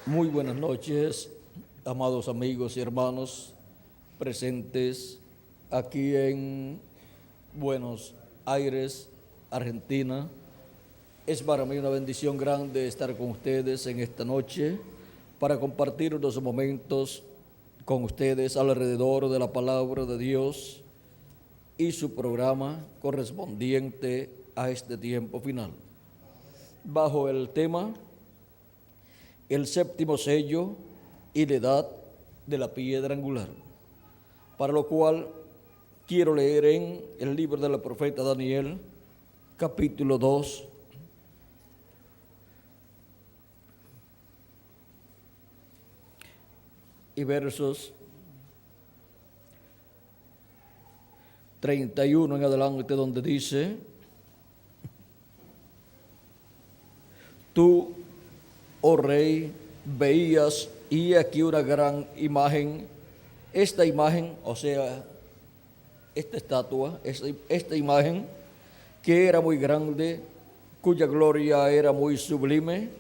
Muy buenas noches, amados amigos y hermanos presentes aquí en Buenos Aires, Argentina. Es para mí una bendición grande estar con ustedes en esta noche para compartir unos momentos con ustedes alrededor de la palabra de Dios y su programa correspondiente a este tiempo final. Bajo el tema el séptimo sello y la edad de la piedra angular, para lo cual quiero leer en el libro del profeta Daniel, capítulo 2, y versos 31 en adelante, donde dice: Tú, oh rey, veías y aquí una gran imagen. Esta imagen, o sea, esta estatua, esta imagen que era muy grande, cuya gloria era muy sublime,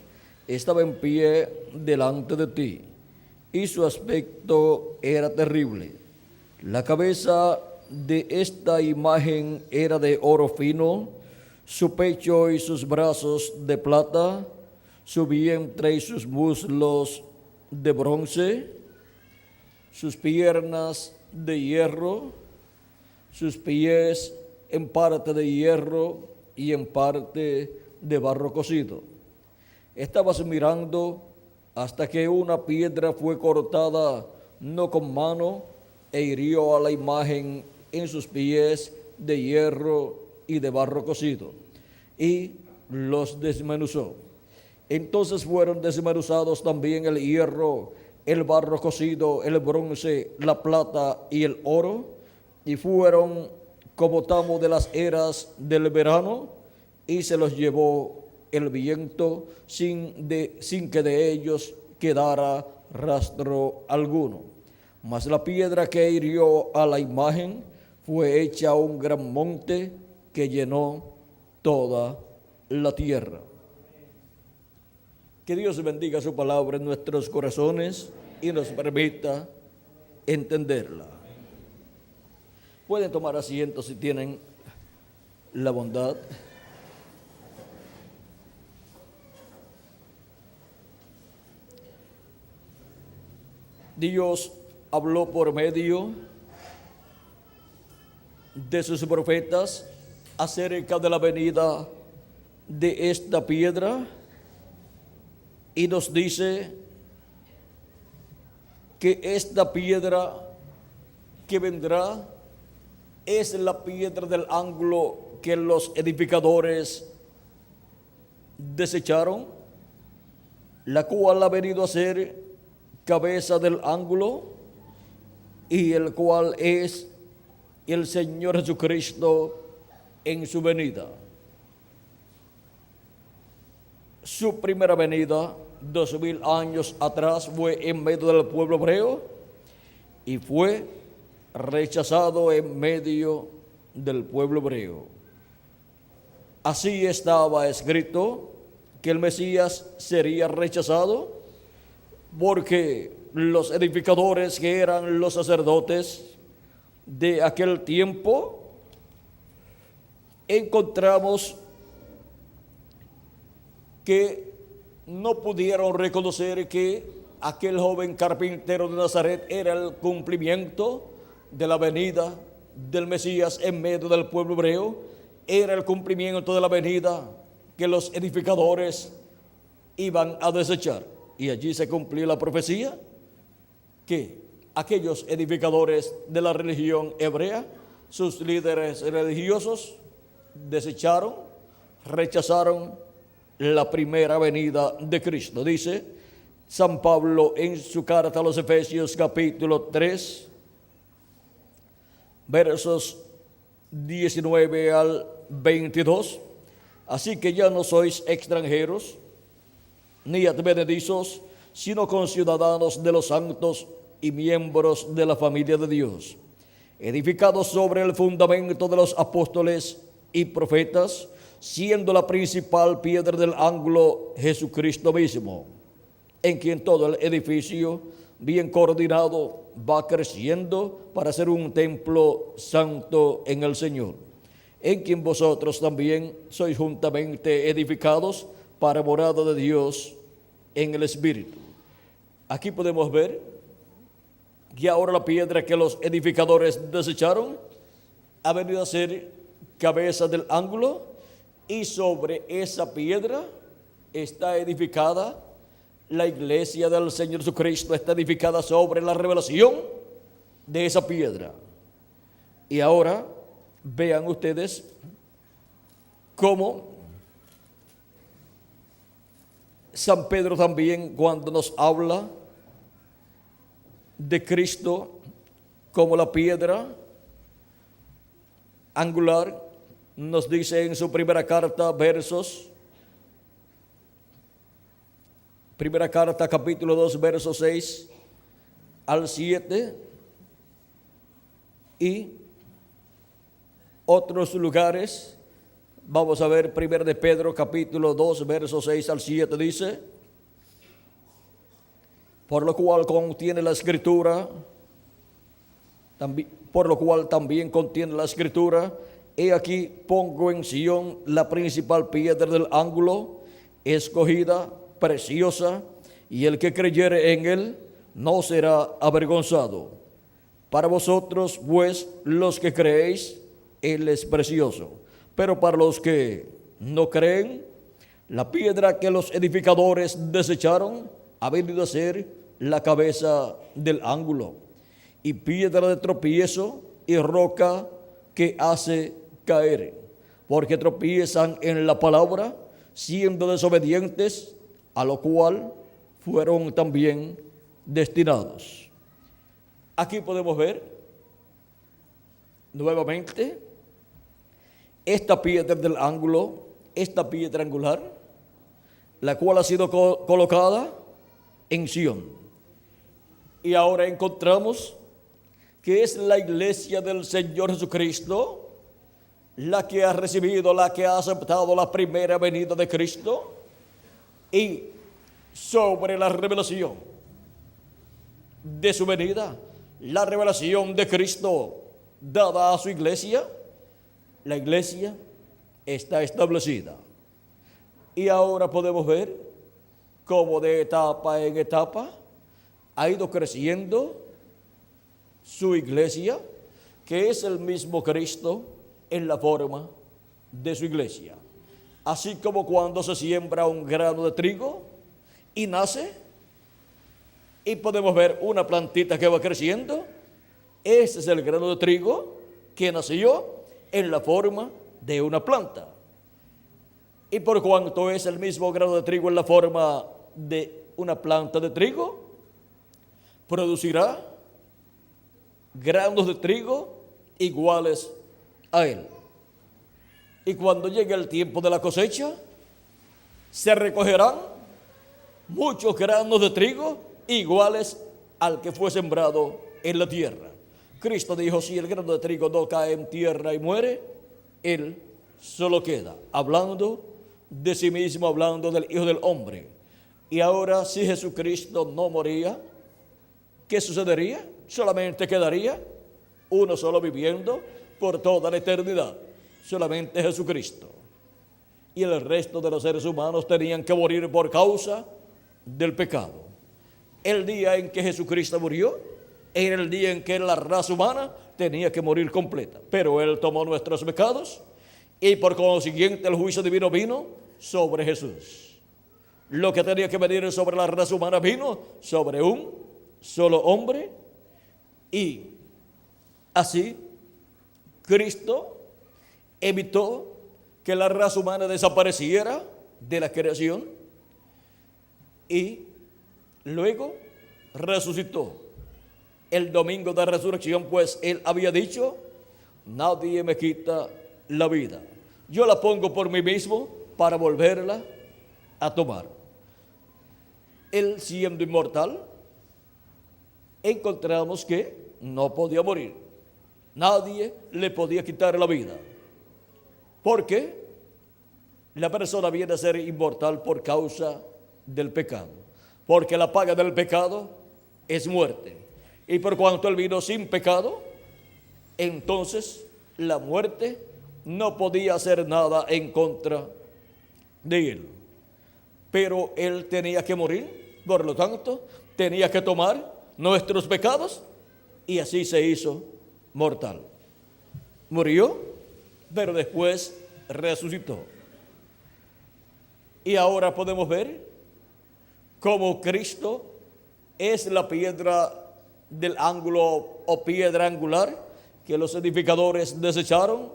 estaba en pie delante de ti, y su aspecto era terrible. La cabeza de esta imagen era de oro fino, su pecho y sus brazos de plata, su vientre y sus muslos de bronce, sus piernas de hierro, sus pies en parte de hierro y en parte de barro cocido. Estabas mirando hasta que una piedra fue cortada no con mano e hirió a la imagen en sus pies de hierro y de barro cocido, y los desmenuzó. Entonces fueron desmenuzados también el hierro, el barro cocido, el bronce, la plata y el oro, y fueron como tamo de las eras del verano, y se los llevó el viento sin que de ellos quedara rastro alguno. Mas la piedra que hirió a la imagen fue hecha un gran monte que llenó toda la tierra. Que Dios bendiga su palabra en nuestros corazones y nos permita entenderla. Pueden tomar asiento si tienen la bondad. Dios habló por medio de sus profetas acerca de la venida de esta piedra, y nos dice que esta piedra que vendrá es la piedra del ángulo que los edificadores desecharon, la cual ha venido a ser cabeza del ángulo, y el cual es el Señor Jesucristo en su venida. Su primera venida, 2000 años atrás, fue en medio del pueblo hebreo y fue rechazado en medio del pueblo hebreo. Así estaba escrito que el Mesías sería rechazado, porque los edificadores, que eran los sacerdotes de aquel tiempo, encontramos que no pudieron reconocer que aquel joven carpintero de Nazaret era el cumplimiento de la venida del Mesías en medio del pueblo hebreo, era el cumplimiento de la venida que los edificadores iban a desechar. Y allí se cumplió la profecía que aquellos edificadores de la religión hebrea, sus líderes religiosos, desecharon, rechazaron la primera venida de Cristo. Dice San Pablo en su carta a los Efesios, capítulo 3, versos 19 al 22. Así que ya no sois extranjeros ni advenedizos, sino conciudadanos de los santos y miembros de la familia de Dios, edificados sobre el fundamento de los apóstoles y profetas, siendo la principal piedra del ángulo Jesucristo mismo, en quien todo el edificio, bien coordinado, va creciendo para ser un templo santo en el Señor, en quien vosotros también sois juntamente edificados para morada de Dios en el Espíritu. Aquí podemos ver que ahora la piedra que los edificadores desecharon ha venido a ser cabeza del ángulo, y sobre esa piedra está edificada la iglesia del Señor Jesucristo, está edificada sobre la revelación de esa piedra. Y ahora vean ustedes cómo San Pedro también, cuando nos habla de Cristo como la piedra angular, nos dice en su primera carta, primera carta, capítulo 2, versos 6 al 7, y otros lugares. Vamos a ver 1 de Pedro, capítulo 2, versos 6 al 7, dice: por lo cual contiene la Escritura, por lo cual también contiene la Escritura: he aquí pongo en Sión la principal piedra del ángulo, escogida, preciosa, y el que creyere en él no será avergonzado. Para vosotros, pues, los que creéis, él es precioso. Pero para los que no creen, la piedra que los edificadores desecharon ha venido a ser la cabeza del ángulo, y piedra de tropiezo y roca que hace caer, porque tropiezan en la palabra, siendo desobedientes, a lo cual fueron también destinados. Aquí podemos ver nuevamente esta piedra del ángulo, esta piedra angular, la cual ha sido colocada en Sión. Y ahora encontramos que es la iglesia del Señor Jesucristo la que ha recibido, la que ha aceptado la primera venida de Cristo, y sobre la revelación de su venida, la revelación de Cristo dada a su iglesia, la iglesia está establecida. Y ahora podemos ver cómo de etapa en etapa ha ido creciendo su iglesia, que es el mismo Cristo en la forma de su iglesia. Así como cuando se siembra un grano de trigo y nace, y podemos ver una plantita que va creciendo, ese es el grano de trigo que nació en la forma de una planta. Y por cuanto es el mismo grano de trigo en la forma de una planta de trigo, producirá granos de trigo iguales a él. Y cuando llegue el tiempo de la cosecha, se recogerán muchos granos de trigo iguales al que fue sembrado en la tierra. Cristo dijo: si el grano de trigo no cae en tierra y muere, él solo queda. Hablando de sí mismo, hablando del Hijo del Hombre. Y ahora, si Jesucristo no moría, ¿qué sucedería? Solamente quedaría uno solo viviendo por toda la eternidad, solamente Jesucristo. Y el resto de los seres humanos tenían que morir por causa del pecado. El día en que Jesucristo murió era el día en que la raza humana tenía que morir completa, pero Él tomó nuestros pecados y por consiguiente el juicio divino vino sobre Jesús. Lo que tenía que venir sobre la raza humana vino sobre un solo hombre, y así Cristo evitó que la raza humana desapareciera de la creación, y luego resucitó el domingo de resurrección, pues Él había dicho: nadie me quita la vida, yo la pongo por mí mismo para volverla a tomar. Él, siendo inmortal, encontramos que no podía morir, nadie le podía quitar la vida, porque la persona viene a ser inmortal por causa del pecado. porque la paga del pecado es muerte. Y por cuanto Él vino sin pecado, entonces la muerte no podía hacer nada en contra de Él. Pero Él tenía que morir, por lo tanto, tenía que tomar nuestros pecados, y así se hizo mortal. Murió, pero después resucitó. Y ahora podemos ver cómo Cristo es la piedra del ángulo o piedra angular que los edificadores desecharon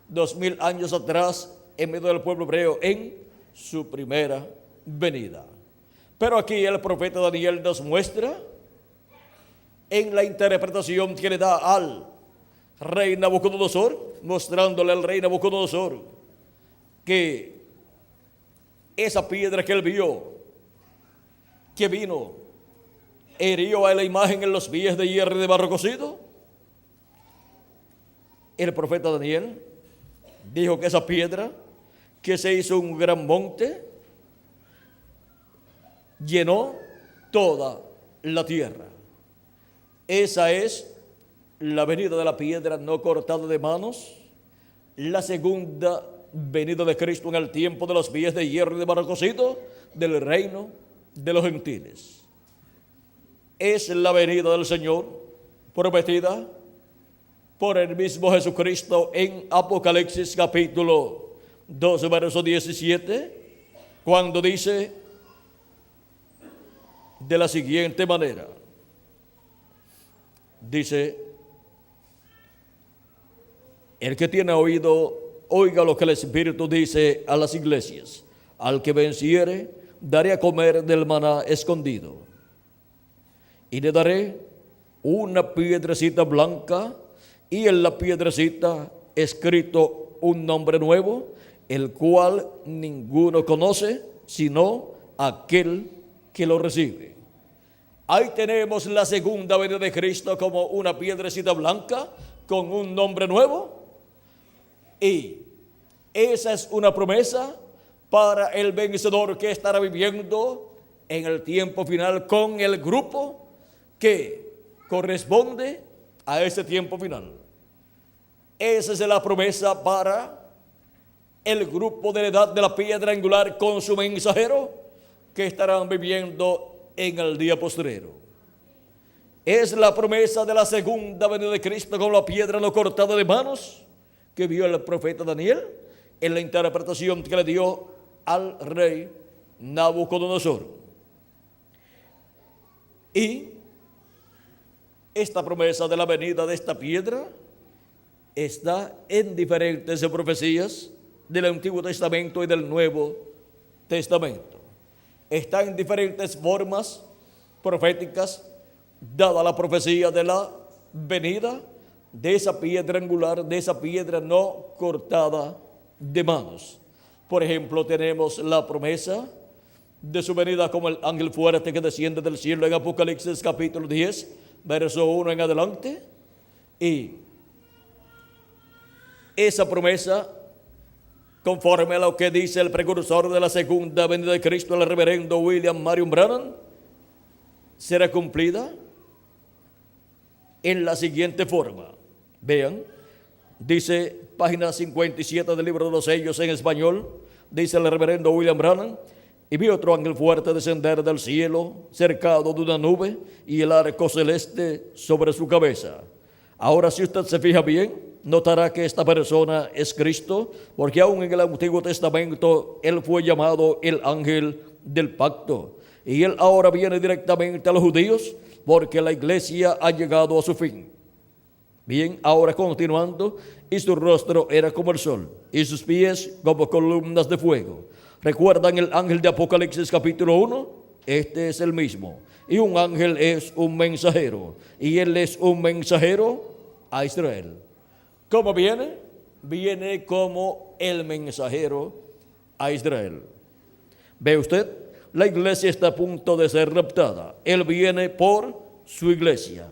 2000 años atrás en medio del pueblo hebreo en su primera venida. Pero aquí el profeta Daniel nos muestra en la interpretación que le da al rey Nabucodonosor, mostrándole al rey Nabucodonosor que esa piedra que él vio, que vino, hirió a la imagen en los pies de hierro y de barro cocido. El profeta Daniel dijo que esa piedra, que se hizo un gran monte, llenó toda la tierra. Esa es la venida de la piedra no cortada de manos, la segunda venida de Cristo en el tiempo de los pies de hierro y de barro cocido del reino de los gentiles. Es la venida del Señor prometida por el mismo Jesucristo en Apocalipsis capítulo 2, verso 17, cuando dice de la siguiente manera, dice: el que tiene oído, oiga lo que el Espíritu dice a las iglesias. Al que venciere, daré a comer del maná escondido, y le daré una piedrecita blanca, y en la piedrecita escrito un nombre nuevo, el cual ninguno conoce sino aquel que lo recibe. Ahí tenemos la segunda venida de Cristo como una piedrecita blanca con un nombre nuevo, y esa es una promesa para el vencedor que estará viviendo en el tiempo final con el grupo que corresponde a ese tiempo final. Esa es la promesa para el grupo de la edad de la piedra angular con su mensajero que estarán viviendo en el día postrero. Es la promesa de la segunda venida de Cristo con la piedra no cortada de manos que vio el profeta Daniel en la interpretación que le dio al rey Nabucodonosor. Y esta promesa de la venida de esta piedra está en diferentes profecías del Antiguo Testamento y del Nuevo Testamento. Está en diferentes formas proféticas, dada la profecía de la venida de esa piedra angular, de esa piedra no cortada de manos. Por ejemplo, tenemos la promesa de su venida como el ángel fuerte que desciende del cielo en Apocalipsis capítulo 10, verso 1 en adelante. Y esa promesa, conforme a lo que dice el precursor de la segunda venida de Cristo, el reverendo William Marion Branham, será cumplida en la siguiente forma. Vean, dice página 57 del libro de los sellos en español, dice el reverendo William Branham: y vi otro ángel fuerte descender del cielo, cercado de una nube, y el arco celeste sobre su cabeza. Ahora, si usted se fija bien, notará que esta persona es Cristo, porque aún en el Antiguo Testamento Él fue llamado el ángel del pacto. Y Él ahora viene directamente a los judíos, porque la iglesia ha llegado a su fin. Bien, ahora continuando, y su rostro era como el sol, y sus pies como columnas de fuego. ¿Recuerdan el ángel de Apocalipsis capítulo 1? Este es el mismo. Y un ángel es un mensajero, y él es un mensajero a Israel. ¿Cómo viene? Viene como el mensajero a Israel. ¿Ve usted? La iglesia está a punto de ser raptada. Él viene por su iglesia.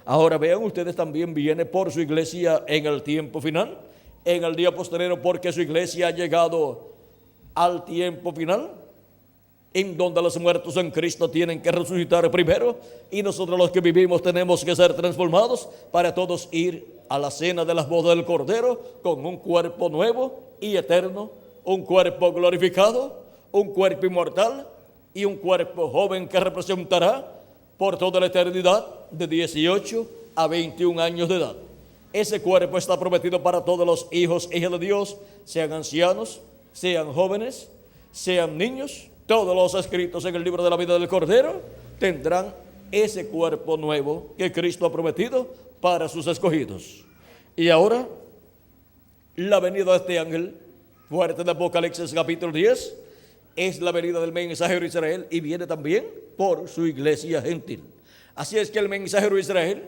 Ahora vean ustedes, también viene por su iglesia en el tiempo final, en el día postrero, porque su iglesia ha llegado al tiempo final. en donde los muertos en Cristo tienen que resucitar primero, y nosotros los que vivimos tenemos que ser transformados para todos ir a la cena de las bodas del Cordero con un cuerpo nuevo y eterno, un cuerpo glorificado, un cuerpo inmortal y un cuerpo joven que representará por toda la eternidad de 18 a 21 años de edad. Ese cuerpo está prometido para todos los hijos e hijas de Dios, sean ancianos, sean jóvenes, sean niños. Todos los escritos en el libro de la vida del Cordero tendrán ese cuerpo nuevo que Cristo ha prometido para sus escogidos. Y ahora, la venida de este ángel fuerte de Apocalipsis capítulo 10 es la venida del mensajero de Israel, y viene también por su iglesia gentil. Así es que el mensajero de Israel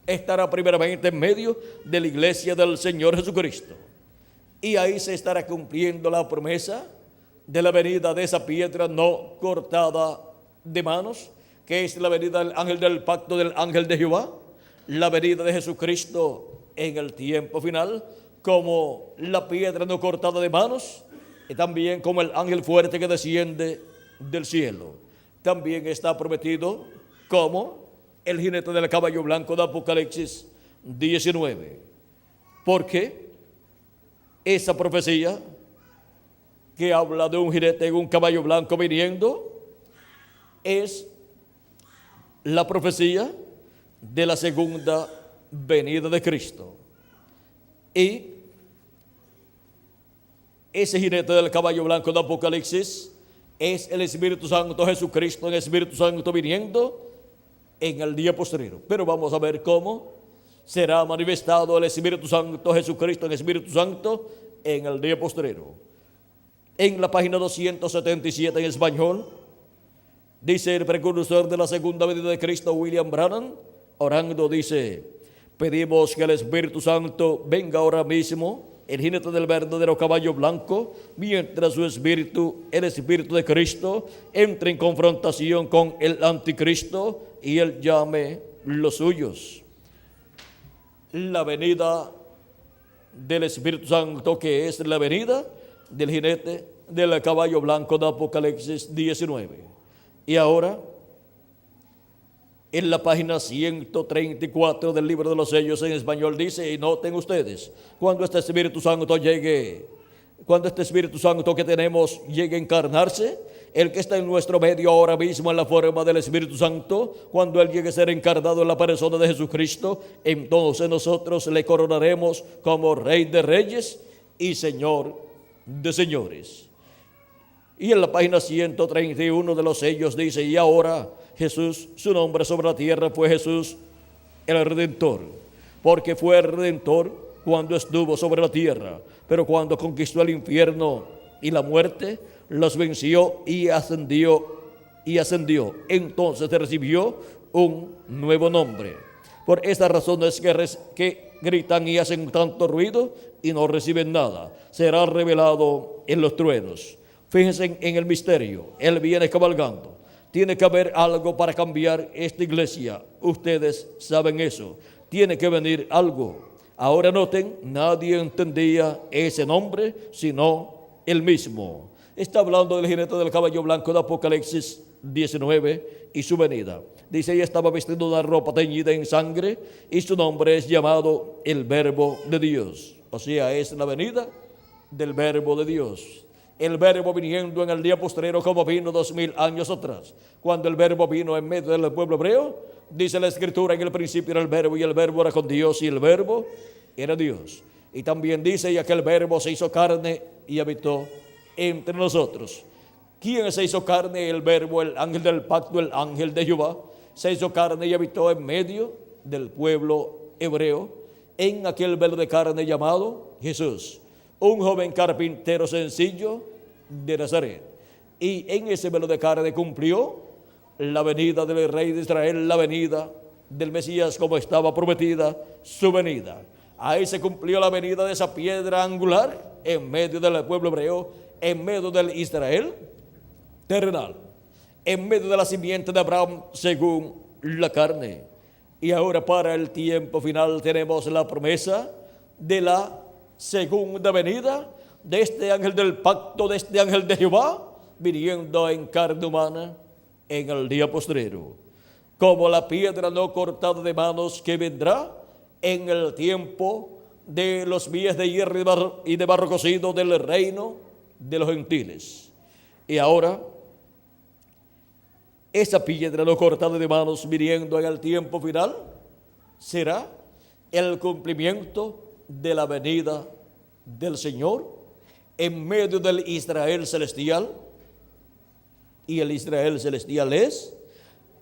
estará primeramente en medio de la iglesia del Señor Jesucristo, y ahí se estará cumpliendo la promesa de la venida de esa piedra no cortada de manos, que es la venida del ángel del pacto, del ángel de Jehová, la venida de Jesucristo en el tiempo final, como la piedra no cortada de manos, y también como el ángel fuerte que desciende del cielo. También está prometido como el jinete del caballo blanco de Apocalipsis 19, porque esa profecía que habla de un jinete en un caballo blanco viniendo es la profecía de la segunda venida de Cristo. Y ese jinete del caballo blanco de Apocalipsis es el Espíritu Santo Jesucristo, el Espíritu Santo viniendo en el día postrero. Pero vamos a ver cómo será manifestado el Espíritu Santo Jesucristo, el Espíritu Santo en el día postrero. En la página 277 en español, dice el precursor de la segunda venida de Cristo, William Branham, orando, dice: pedimos que el Espíritu Santo venga ahora mismo, el jinete del verdadero caballo blanco, mientras su espíritu, el Espíritu de Cristo, entre en confrontación con el anticristo y él llame los suyos. La venida del Espíritu Santo, que es la venida del jinete del caballo blanco de Apocalipsis 19. Y ahora, en la página 134 del libro de los sellos en español dice, y noten ustedes, cuando este Espíritu Santo llegue, cuando este Espíritu Santo que tenemos llegue a encarnarse, el que está en nuestro medio ahora mismo en la forma del Espíritu Santo, cuando él llegue a ser encarnado en la persona de Jesucristo, entonces nosotros le coronaremos como Rey de Reyes y Señor de Señores. Y en la página 131 de los sellos dice, y ahora Jesús, su nombre sobre la tierra fue Jesús el Redentor, porque fue el Redentor cuando estuvo sobre la tierra, pero cuando conquistó el infierno y la muerte, los venció y ascendió, entonces recibió un nuevo nombre. Por esta razón es que gritan y hacen tanto ruido y no reciben nada. Será revelado en los truenos. Fíjense en el misterio, él viene cabalgando. Tiene que haber algo para cambiar esta iglesia. Ustedes saben eso. Tiene que venir algo. Ahora noten, nadie entendía ese nombre sino él mismo. Está hablando del jinete del caballo blanco de Apocalipsis 19 y su venida. Dice, ella estaba vestido de una ropa teñida en sangre y su nombre es llamado el Verbo de Dios. O sea, es la venida del Verbo de Dios. El Verbo viniendo en el día postrero como vino 2000 años atrás. Cuando el Verbo vino en medio del pueblo hebreo, dice la Escritura, en el principio era el Verbo y el Verbo era con Dios y el Verbo era Dios. Y también dice, y aquel Verbo se hizo carne y habitó entre nosotros. ¿Quién se hizo carne? El Verbo, el ángel del pacto, el ángel de Jehová, se hizo carne y habitó en medio del pueblo hebreo, en aquel velo de carne llamado Jesús, un joven carpintero sencillo de Nazaret. Y en ese velo de carne cumplió la venida del Rey de Israel, la venida del Mesías como estaba prometida su venida. Ahí se cumplió la venida de esa piedra angular en medio del pueblo hebreo, en medio del Israel terrenal, en medio de la simiente de Abraham según la carne. Y ahora para el tiempo final tenemos la promesa de la segunda venida de este ángel del pacto, de este ángel de Jehová, viniendo en carne humana en el día postrero, como la piedra no cortada de manos que vendrá en el tiempo de los días de hierro y de barro cocido del reino de los gentiles. Y ahora, esa piedra no cortada de manos viniendo en el tiempo final será el cumplimiento de la venida del Señor en medio del Israel celestial. Y el Israel celestial es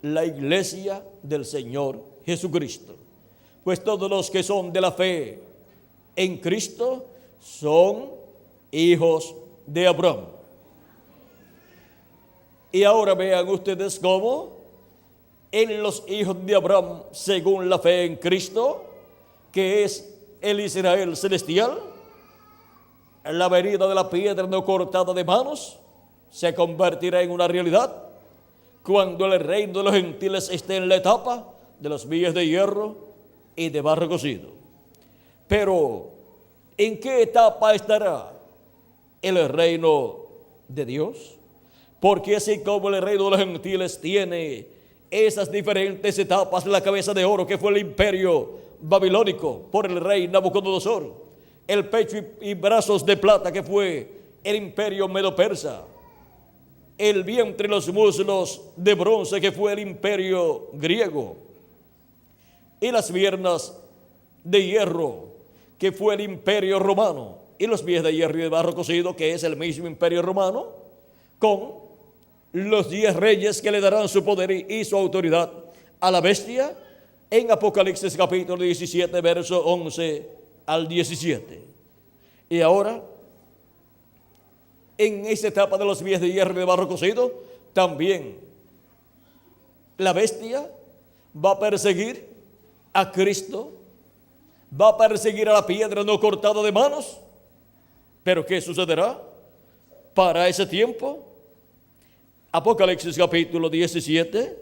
la iglesia del Señor Jesucristo. Pues todos los que son de la fe en Cristo son hijos de Abraham. Y ahora vean ustedes cómo en los hijos de Abraham, según la fe en Cristo, que es el Israel celestial, la venida de la piedra no cortada de manos se convertirá en una realidad cuando el reino de los gentiles esté en la etapa de los días de hierro y de barro cocido. Pero, ¿en qué etapa estará el reino de Dios? Porque así como el reino de los gentiles tiene esas diferentes etapas, la cabeza de oro que fue el imperio babilónico por el rey Nabucodonosor, el pecho y brazos de plata que fue el imperio medo-persa, el vientre y los muslos de bronce que fue el imperio griego, y las piernas de hierro que fue el imperio romano, y los pies de hierro y de barro cocido que es el mismo imperio romano, con los 10 reyes que le darán su poder y su autoridad a la bestia, en Apocalipsis capítulo 17, verso 11 al 17. Y ahora, en esta etapa de los pies de hierro y de barro cocido, también la bestia va a perseguir a Cristo, va a perseguir a la piedra no cortada de manos. Pero ¿qué sucederá para ese tiempo? Apocalipsis capítulo 17,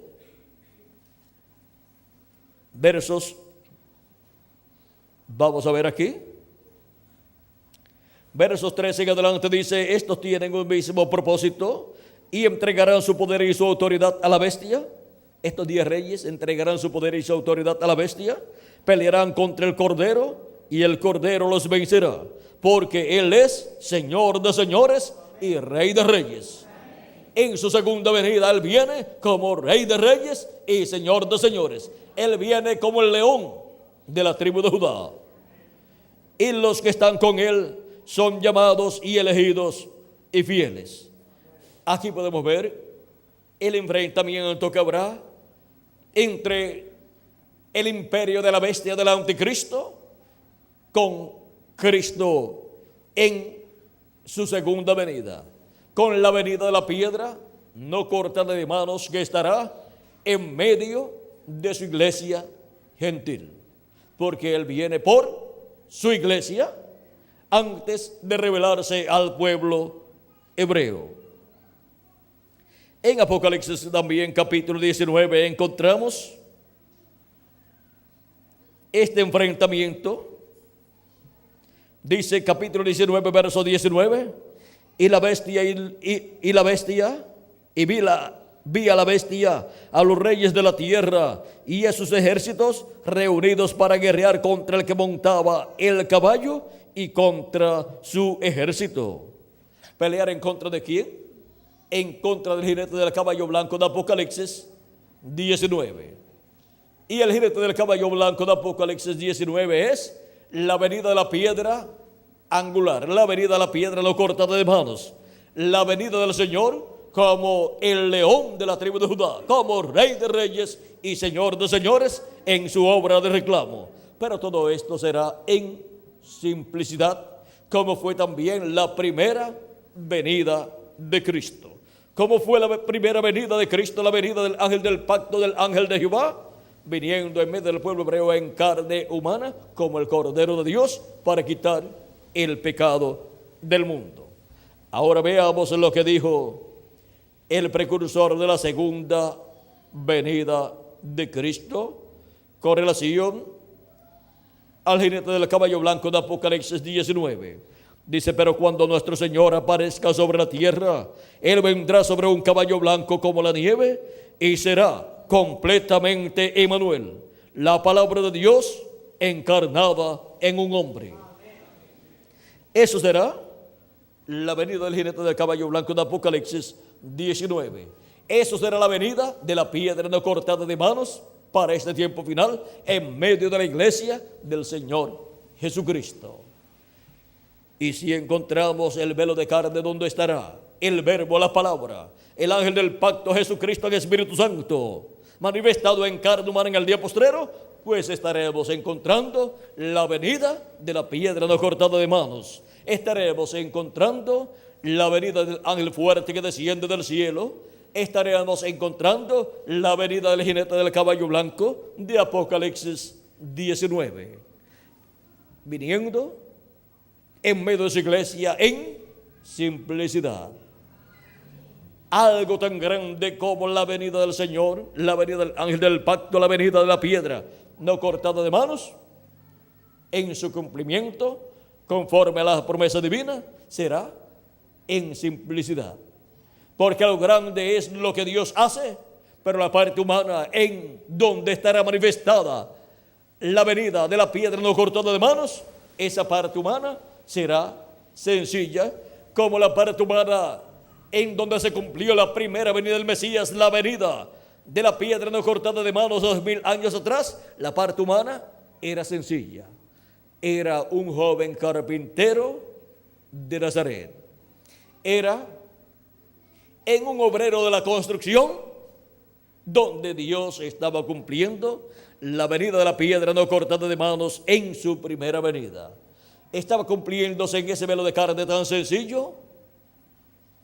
versos, vamos a ver aquí, versos 13 en adelante dice: estos tienen un mismo propósito y entregarán su poder y su autoridad a la bestia. Estos 10 reyes entregarán su poder y su autoridad a la bestia, pelearán contra el Cordero y el Cordero los vencerá, porque Él es Señor de señores y Rey de reyes. En su segunda venida Él viene como Rey de reyes y Señor de señores. Él viene como el león de la tribu de Judá. Y los que están con Él son llamados y elegidos y fieles. Aquí podemos ver el enfrentamiento que habrá entre el imperio de la bestia del anticristo con Cristo en su segunda venida, con la venida de la piedra no cortada de manos que estará en medio de su iglesia gentil, porque Él viene por su iglesia antes de revelarse al pueblo hebreo. En Apocalipsis también capítulo 19 encontramos este enfrentamiento. Dice capítulo 19 verso 19: y la bestia vi a la bestia, a los reyes de la tierra y a sus ejércitos reunidos para guerrear contra el que montaba el caballo y contra su ejército. ¿Pelear en contra de quién? En contra del jinete del caballo blanco de Apocalipsis 19. Y el jinete del caballo blanco de Apocalipsis 19 es la venida de la piedra angular, la venida de la piedra no cortada de manos, la venida del Señor como el león de la tribu de Judá, como Rey de reyes y Señor de señores en su obra de reclamo. Pero todo esto será en simplicidad, como fue también la primera venida de Cristo. ¿Cómo fue la primera venida de Cristo? La venida del ángel del pacto, del ángel de Jehová, viniendo en medio del pueblo hebreo en carne humana, como el Cordero de Dios, para quitar el pecado del mundo. Ahora veamos lo que dijo el precursor de la segunda venida de Cristo con relación al jinete del caballo blanco de Apocalipsis 19. Dice, pero cuando nuestro Señor aparezca sobre la tierra, Él vendrá sobre un caballo blanco como la nieve y será completamente Emmanuel, la palabra de Dios encarnada en un hombre. Eso será la venida del jinete del caballo blanco de Apocalipsis 19. Eso será la venida de la piedra no cortada de manos para este tiempo final en medio de la iglesia del Señor Jesucristo. Y si encontramos el velo de carne, ¿dónde estará? El verbo, la palabra, el ángel del pacto, Jesucristo en Espíritu Santo, manifestado en carne humana en el día postrero, pues estaremos encontrando la venida de la piedra no cortada de manos. Estaremos encontrando la venida del ángel fuerte que desciende del cielo. Estaremos encontrando la venida del jinete del caballo blanco de Apocalipsis 19. Viniendo en medio de su iglesia en simplicidad. Algo tan grande como la venida del Señor, la venida del ángel del pacto, la venida de la piedra no cortada de manos, en su cumplimiento, conforme a la promesa divina, será en simplicidad. Porque lo grande es lo que Dios hace, pero la parte humana, en donde estará manifestada la venida de la piedra no cortada de manos, esa parte humana será sencilla, como la parte humana en donde se cumplió la primera venida del Mesías, la venida de la piedra no cortada de manos 2000 años atrás. La parte humana era sencilla. Era un joven carpintero de Nazaret. Era en un obrero de la construcción donde Dios estaba cumpliendo la venida de la piedra no cortada de manos en su primera venida. Estaba cumpliéndose en ese velo de carne tan sencillo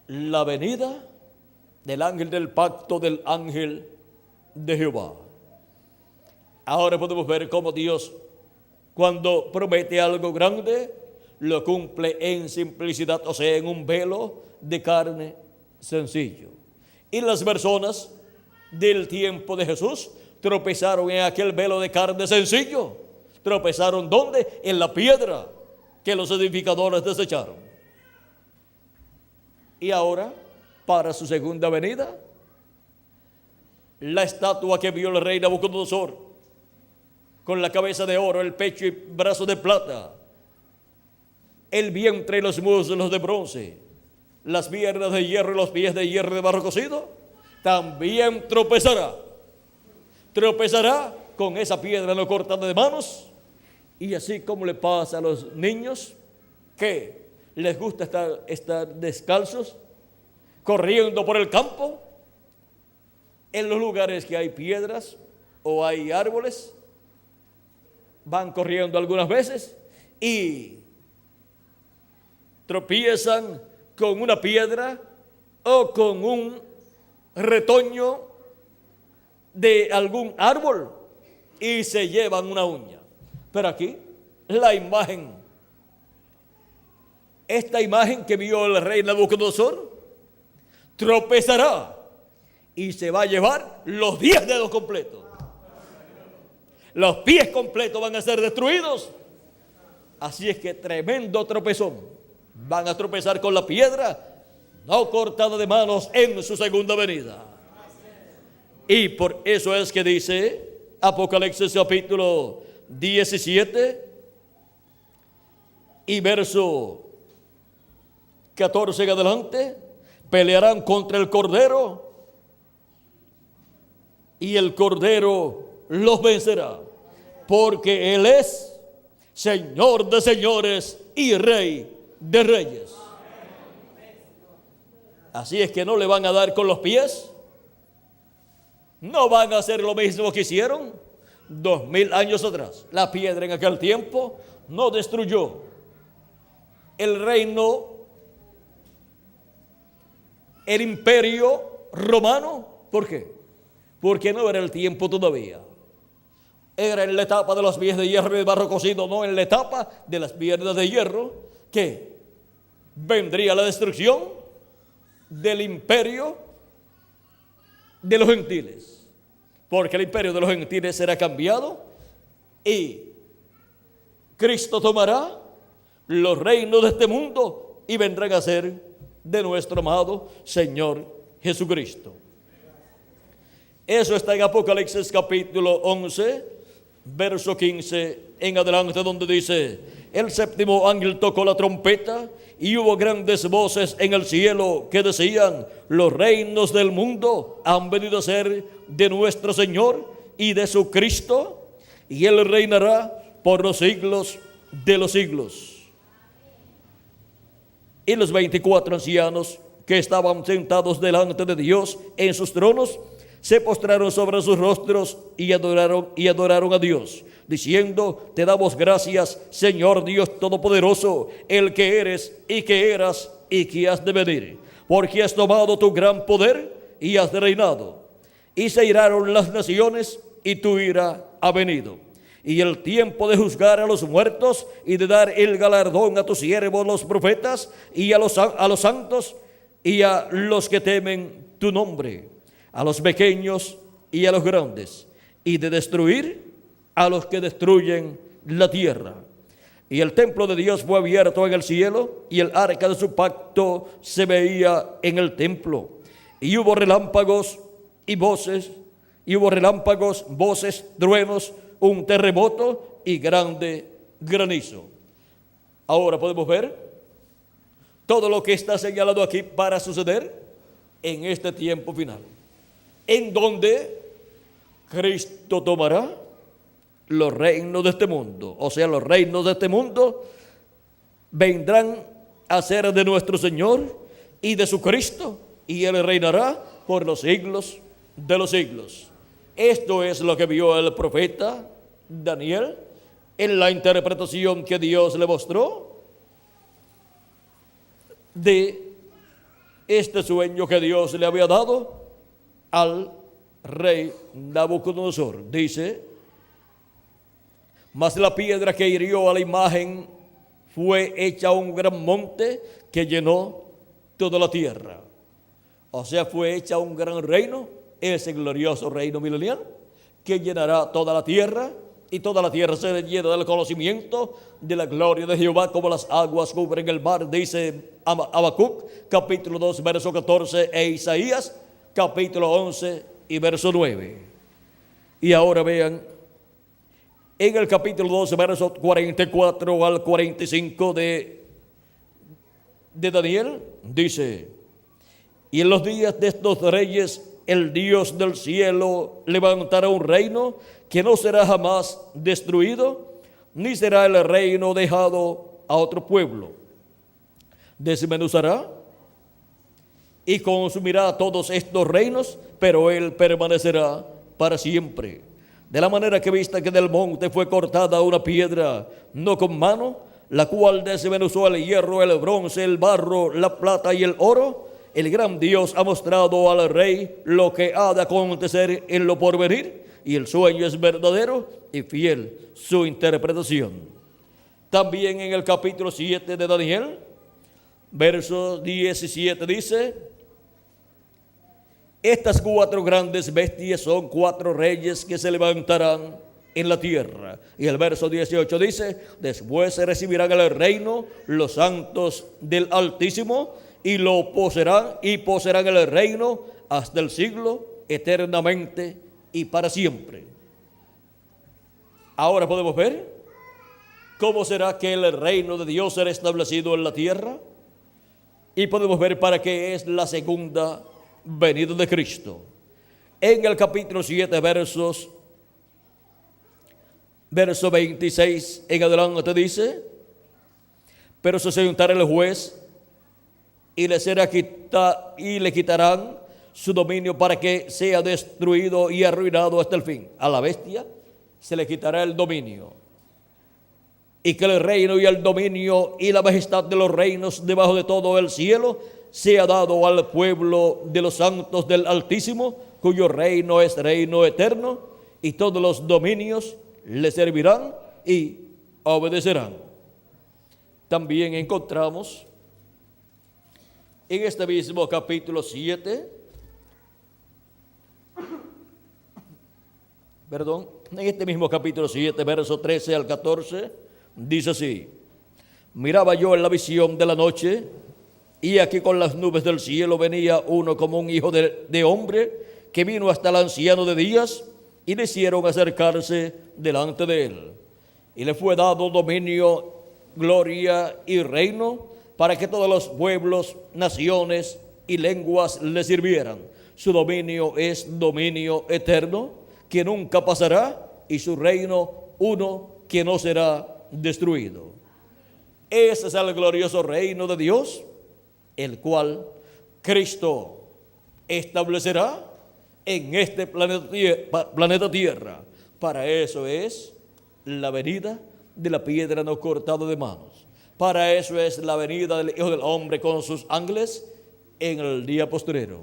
la venida del ángel del pacto, del ángel de Jehová. Ahora podemos ver cómo Dios, cuando promete algo grande, lo cumple en simplicidad, o sea, en un velo de carne sencillo. Y las personas del tiempo de Jesús tropezaron en aquel velo de carne sencillo. ¿Tropezaron dónde? En la piedra que los edificadores desecharon. Y ahora, para su segunda venida, la estatua que vio el rey Nabucodonosor, con la cabeza de oro, el pecho y brazos de plata, el vientre y los muslos de bronce, las piernas de hierro y los pies de hierro de barro cocido, también tropezará con esa piedra no cortada de manos. Y así como le pasa a los niños que les gusta estar descalzos, corriendo por el campo, en los lugares que hay piedras o hay árboles, van corriendo algunas veces y tropiezan con una piedra o con un retoño de algún árbol y se llevan una uña. Pero aquí la imagen, esta imagen que vio el rey Nabucodonosor, tropezará y se va a llevar los 10 dedos completos. Los pies completos van a ser destruidos. Así es que tremendo tropezón. Van a tropezar con la piedra no cortada de manos en su segunda venida. Y por eso es que dice Apocalipsis capítulo 17 y verso 14 en adelante: pelearán contra el Cordero y el Cordero los vencerá, porque Él es Señor de señores y Rey de reyes. Así es que no le van a dar con los pies, no van a hacer lo mismo que hicieron 2000 años atrás. La piedra en aquel tiempo no destruyó el reino, el imperio romano. ¿Por qué? Porque no era el tiempo todavía. Era en la etapa de los pies de hierro y de barro cocido, no en la etapa de las piernas de hierro, que vendría la destrucción del imperio de los gentiles. Porque el imperio de los gentiles será cambiado y Cristo tomará los reinos de este mundo y vendrán a ser de nuestro amado Señor Jesucristo. Eso está en Apocalipsis capítulo 11, verso 15 en adelante, donde dice: el séptimo ángel tocó la trompeta y hubo grandes voces en el cielo que decían: los reinos del mundo han venido a ser de nuestro Señor y de su Cristo, y Él reinará por los siglos de los siglos. Y los 24 ancianos que estaban sentados delante de Dios en sus tronos se postraron sobre sus rostros y adoraron a Dios, diciendo: te damos gracias, Señor Dios Todopoderoso, el que eres y que eras y que has de venir, porque has tomado tu gran poder y has reinado. Y se iraron las naciones y tu ira ha venido. Y el tiempo de juzgar a los muertos y de dar el galardón a tus siervos los profetas y a los santos y a los que temen tu nombre, a los pequeños y a los grandes, y de destruir a los que destruyen la tierra. Y el templo de Dios fue abierto en el cielo, y el arca de su pacto se veía en el templo. Y hubo relámpagos y voces, truenos, un terremoto y grande granizo. Ahora podemos ver todo lo que está señalado aquí para suceder en este tiempo final, en donde Cristo tomará los reinos de este mundo. O sea, los reinos de este mundo vendrán a ser de nuestro Señor y de su Cristo, y Él reinará por los siglos de los siglos. Esto es lo que vio el profeta Daniel en la interpretación que Dios le mostró de este sueño que Dios le había dado al rey Nabucodonosor. Dice: mas la piedra que hirió a la imagen fue hecha un gran monte que llenó toda la tierra. O sea, fue hecha un gran reino, ese glorioso reino milenial que llenará toda la tierra, y toda la tierra se llena del conocimiento de la gloria de Jehová como las aguas cubren el mar, dice Habacuc capítulo 2 verso 14 e Isaías capítulo 11 y verso 9. Y ahora vean, en el capítulo 12 verso 44 al 45 de Daniel, dice: y en los días de estos reyes el Dios del cielo levantará un reino que no será jamás destruido, ni será el reino dejado a otro pueblo. Desmenuzará y consumirá todos estos reinos, pero Él permanecerá para siempre. De la manera que vista que del monte fue cortada una piedra, no con mano, la cual desmenuzó el hierro, el bronce, el barro, la plata y el oro, el gran Dios ha mostrado al rey lo que ha de acontecer en lo porvenir, y el sueño es verdadero y fiel su interpretación. También en el capítulo 7 de Daniel, verso 17 dice: estas 4 grandes bestias son 4 reyes que se levantarán en la tierra. Y el verso 18 dice: después se recibirán el reino los santos del Altísimo, y lo poseerán el reino hasta el siglo, eternamente y para siempre. Ahora podemos ver cómo será que el reino de Dios será establecido en la tierra, y podemos ver para qué es la segunda venida de Cristo. En el capítulo 7 verso 26 en adelante dice: pero se sentará el juez y le quitarán su dominio para que sea destruido y arruinado hasta el fin. A la bestia se le quitará el dominio, y que el reino y el dominio y la majestad de los reinos debajo de todo el cielo sea dado al pueblo de los santos del Altísimo, cuyo reino es reino eterno, y todos los dominios le servirán y obedecerán. También encontramos en este mismo capítulo 7, en este mismo capítulo 7, verso 13 al 14, dice así: Miraba yo en la visión de la noche, y aquí con las nubes del cielo venía uno como un hijo de hombre, que vino hasta el anciano de días, y le hicieron acercarse delante de él. Y le fue dado dominio, gloria y reino, para que todos los pueblos, naciones y lenguas le sirvieran. Su dominio es dominio eterno, que nunca pasará, y su reino uno que no será destruido. Ese es el glorioso reino de Dios, el cual Cristo establecerá en este planeta Tierra. Para eso es la venida de la piedra no cortada de manos. Para eso es la venida del Hijo del Hombre con sus ángeles en el día postrero,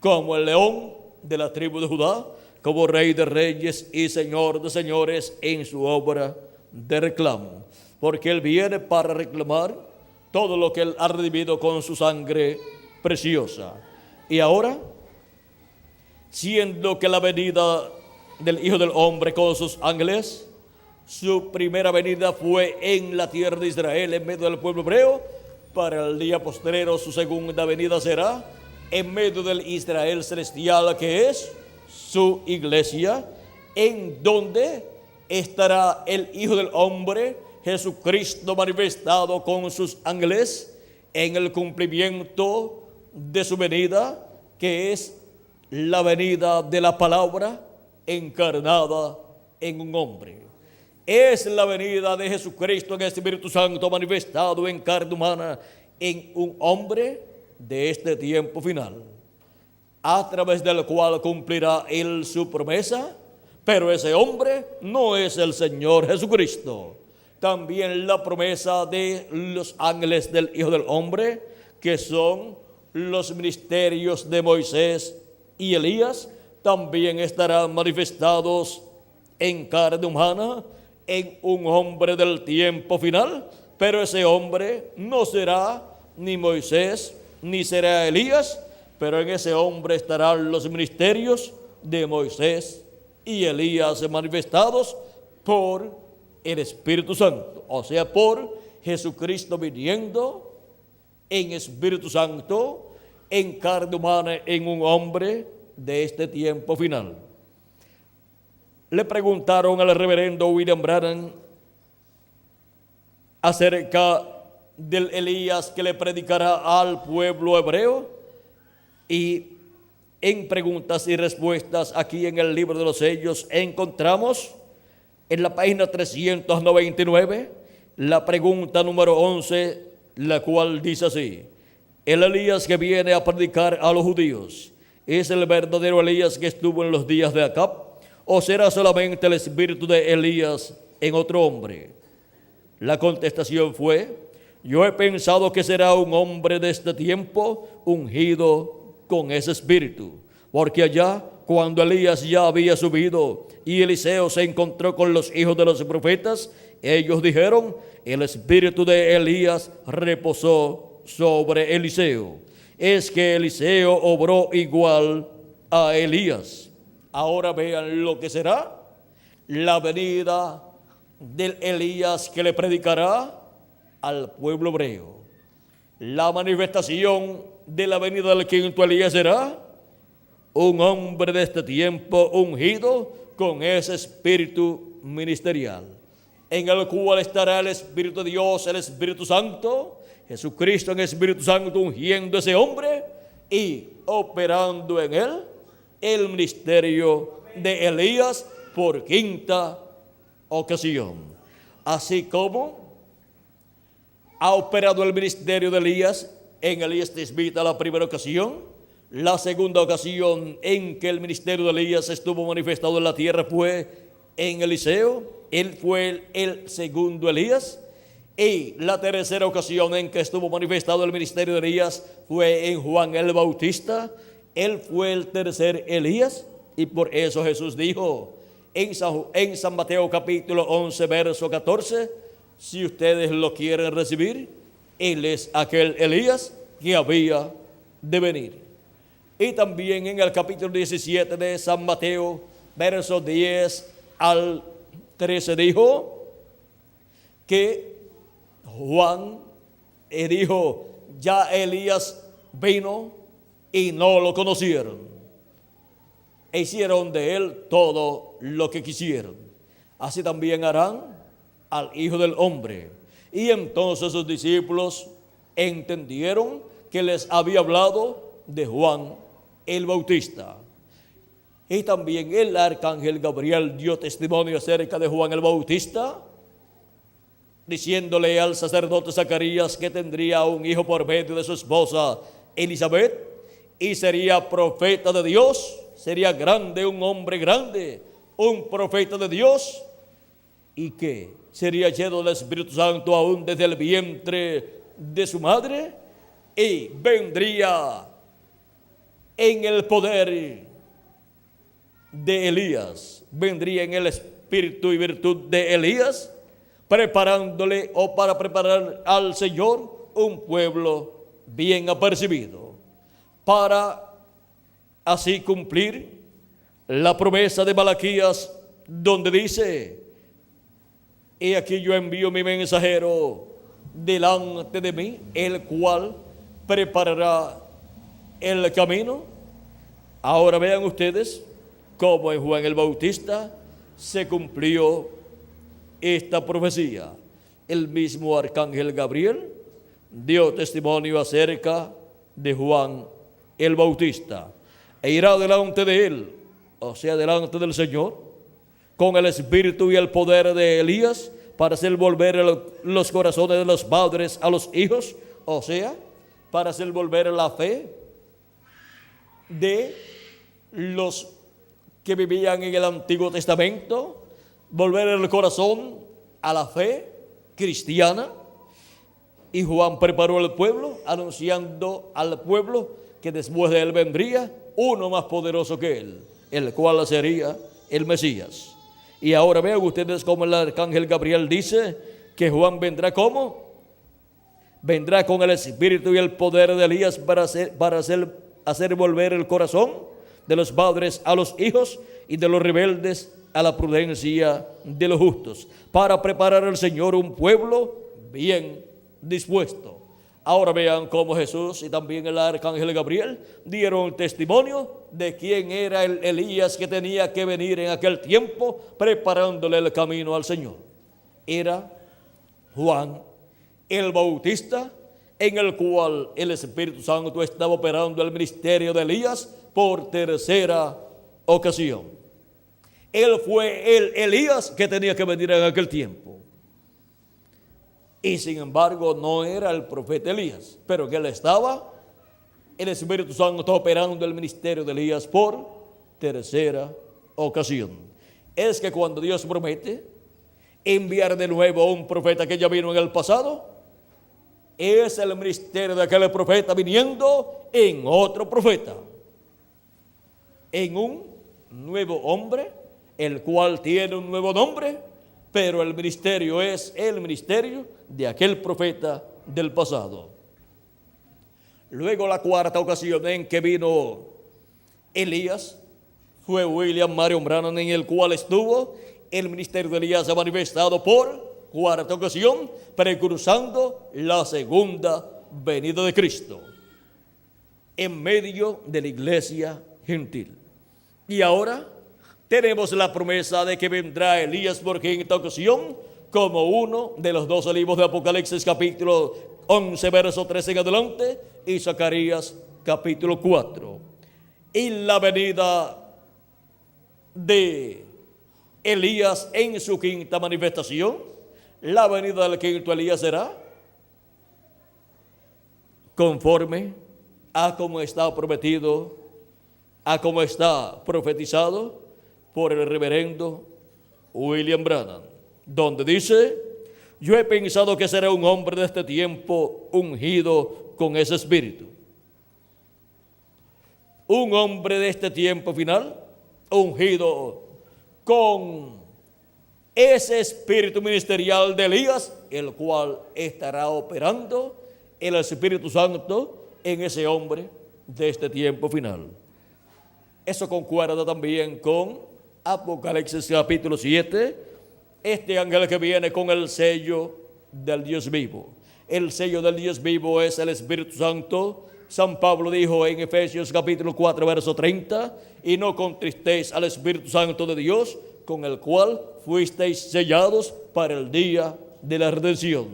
como el león de la tribu de Judá, como Rey de reyes y Señor de señores en su obra de reclamo. Porque Él viene para reclamar todo lo que Él ha redimido con su sangre preciosa. Y ahora, siendo que la venida del Hijo del Hombre con sus ángeles, su primera venida fue en la tierra de Israel, en medio del pueblo hebreo, para el día postrero su segunda venida será en medio del Israel celestial, que es su iglesia, en donde estará el Hijo del Hombre, Jesucristo manifestado con sus ángeles, en el cumplimiento de su venida, que es la venida de la palabra encarnada en un hombre. Es la venida de Jesucristo en el Espíritu Santo manifestado en carne humana en un hombre de este tiempo final, a través del cual cumplirá Él su promesa. Pero ese hombre no es el Señor Jesucristo. También la promesa de los ángeles del Hijo del Hombre, que son los ministerios de Moisés y Elías, también estarán manifestados en carne humana en un hombre del tiempo final. Pero ese hombre no será ni Moisés ni será Elías, pero en ese hombre estarán los ministerios de Moisés y Elías manifestados por el Espíritu Santo, o sea, por Jesucristo viniendo en Espíritu Santo, en carne humana, en un hombre de este tiempo final. Le preguntaron al reverendo William Branham acerca del Elías que le predicará al pueblo hebreo, y en preguntas y respuestas aquí en el libro de los sellos encontramos en la página 399 la pregunta número 11, la cual dice así: el Elías que viene a predicar a los judíos, ¿es el verdadero Elías que estuvo en los días de Acab, o será solamente el espíritu de Elías en otro hombre? La contestación fue: yo he pensado que será un hombre de este tiempo ungido con ese espíritu, porque allá, cuando Elías ya había subido y Eliseo se encontró con los hijos de los profetas, ellos dijeron: el espíritu de Elías reposó sobre Eliseo. Es que Eliseo obró igual a Elías. Ahora vean lo que será la venida del Elías que le predicará al pueblo hebreo. La manifestación de la venida del quinto Elías será un hombre de este tiempo ungido con ese espíritu ministerial, en el cual estará el Espíritu de Dios, el Espíritu Santo, Jesucristo en el Espíritu Santo ungiendo a ese hombre y operando en él el ministerio de Elías por quinta ocasión. Así como ha operado el ministerio de Elías en Elías Tisbita la primera ocasión, la segunda ocasión en que el ministerio de Elías estuvo manifestado en la tierra fue en Eliseo, él fue el segundo Elías, y la tercera ocasión en que estuvo manifestado el ministerio de Elías fue en Juan el Bautista, él fue el tercer Elías, y por eso Jesús dijo en San Mateo capítulo 11 verso 14, si ustedes lo quieren recibir, él es aquel Elías que había de venir. Y también en el capítulo 17 de San Mateo, versos 10 al 13, dijo que Juan dijo, ya Elías vino y no lo conocieron. E hicieron de él todo lo que quisieron. Así también harán al Hijo del Hombre. Y entonces sus discípulos entendieron que les había hablado de Juan el Bautista. Y también el arcángel Gabriel dio testimonio acerca de Juan el Bautista, diciéndole al sacerdote Zacarías que tendría un hijo por medio de su esposa Elizabeth, y sería profeta de Dios, sería grande, un hombre grande, un profeta de Dios, y que sería lleno del Espíritu Santo aún desde el vientre de su madre, y vendría en el poder de Elías, vendría en el espíritu y virtud de Elías, preparándole o para preparar al Señor un pueblo bien apercibido, para así cumplir la promesa de Malaquías, donde dice: he aquí yo envío mi mensajero delante de mí, el cual preparará el camino. Ahora vean ustedes cómo en Juan el Bautista se cumplió esta profecía. El mismo arcángel Gabriel dio testimonio acerca de Juan el Bautista, e irá delante de él, o sea, delante del Señor, con el espíritu y el poder de Elías, para hacer volver los corazones de los padres a los hijos, o sea, para hacer volver la fe de los que vivían en el Antiguo Testamento, volver el corazón a la fe cristiana. Y Juan preparó al pueblo, anunciando al pueblo que después de él vendría uno más poderoso que él, el cual sería el Mesías. Y ahora vean ustedes cómo el arcángel Gabriel dice que Juan vendrá como vendrá con el espíritu y el poder de Elías para hacer volver el corazón de los padres a los hijos y de los rebeldes a la prudencia de los justos, para preparar al Señor un pueblo bien dispuesto. Ahora vean cómo Jesús y también el arcángel Gabriel dieron testimonio de quién era el Elías que tenía que venir en aquel tiempo preparándole el camino al Señor. Era Juan el Bautista, en el cual el Espíritu Santo estaba operando el ministerio de Elías por tercera ocasión. Él fue el Elías que tenía que venir en aquel tiempo. Y sin embargo no era el profeta Elías, pero que él estaba, el Espíritu Santo operando el ministerio de Elías por tercera ocasión. Es que cuando Dios promete enviar de nuevo a un profeta que ya vino en el pasado, es el ministerio de aquel profeta viniendo en otro profeta, en un nuevo hombre, el cual tiene un nuevo nombre, pero el ministerio es el ministerio de aquel profeta del pasado. Luego la cuarta ocasión en que vino Elías fue William Marion Branham, en el cual estuvo el ministerio de Elías ha manifestado por cuarta ocasión, precursando la segunda venida de Cristo en medio de la iglesia gentil. Y ahora tenemos la promesa de que vendrá Elías por quinta ocasión, como uno de los 12 libros de Apocalipsis, capítulo 11, verso 13 en adelante, y Zacarías, capítulo 4. Y la venida de Elías en su quinta manifestación, la venida del quinto Elías será conforme a como está prometido, a como está profetizado por el reverendo William Branham, donde dice: yo he pensado que será un hombre de este tiempo ungido con ese espíritu. Un hombre de este tiempo final ungido con ese espíritu ministerial de Elías, el cual estará operando el Espíritu Santo en ese hombre de este tiempo final. Eso concuerda también con Apocalipsis capítulo 7, este ángel que viene con el sello del Dios vivo. El sello del Dios vivo es el Espíritu Santo. San Pablo dijo en Efesios capítulo 4, verso 30, y no contristéis al Espíritu Santo de Dios, con el cual fuisteis sellados para el día de la redención.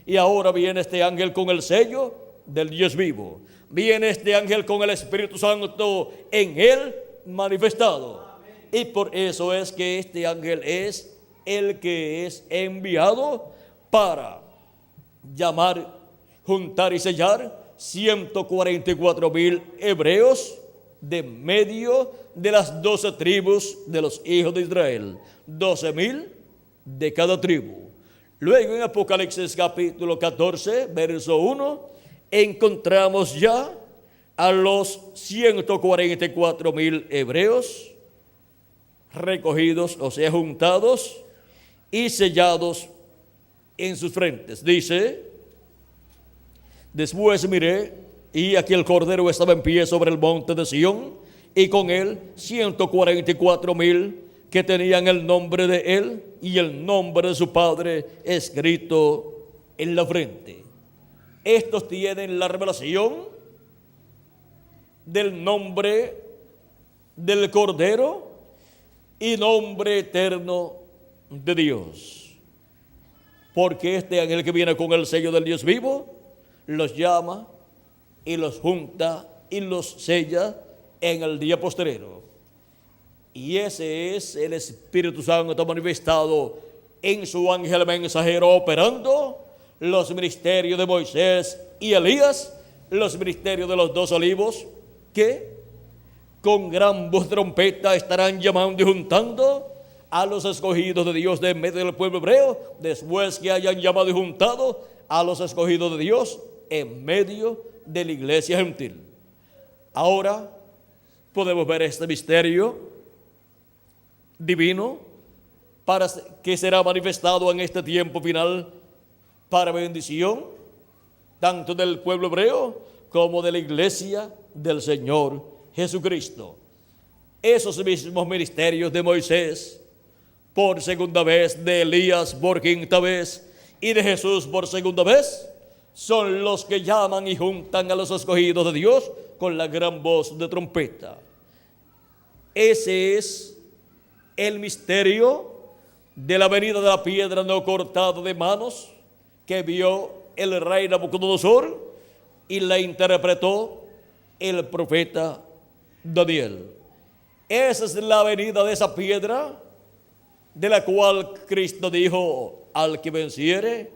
Y ahora viene este ángel con el sello del Dios vivo. Viene este ángel con el Espíritu Santo en él manifestado. Y por eso es que este ángel es el que es enviado para llamar, juntar y sellar 144,000 hebreos de medio de las 12 tribus de los hijos de Israel. 12,000 de cada tribu. Luego en Apocalipsis capítulo 14, verso 1, encontramos ya a los 144,000 hebreos recogidos, o sea, juntados y sellados en sus frentes. Dice: después miré, y aquí el Cordero estaba en pie sobre el monte de Sión, y con él 144,000 que tenían el nombre de él y el nombre de su padre escrito en la frente. Estos tienen la revelación del nombre del Cordero y nombre eterno de Dios. Porque este ángel que viene con el sello del Dios vivo los llama y los junta y los sella en el día postrero. Y ese es el Espíritu Santo manifestado en su ángel mensajero, operando los ministerios de Moisés y Elías, los ministerios de los 2 olivos, que con gran voz de trompeta estarán llamando y juntando a los escogidos de Dios de en medio del pueblo hebreo, después que hayan llamado y juntado a los escogidos de Dios en medio de la iglesia gentil. Ahora podemos ver este misterio divino para que será manifestado en este tiempo final para bendición tanto del pueblo hebreo como de la iglesia del Señor Jesucristo. Esos mismos ministerios de Moisés por segunda vez, de Elías por quinta vez y de Jesús por segunda vez, son los que llaman y juntan a los escogidos de Dios con la gran voz de trompeta. Ese es el misterio de la venida de la piedra no cortada de manos que vio el rey Nabucodonosor y la interpretó el profeta Daniel. Esa es la venida de esa piedra, de la cual Cristo dijo: al que venciere,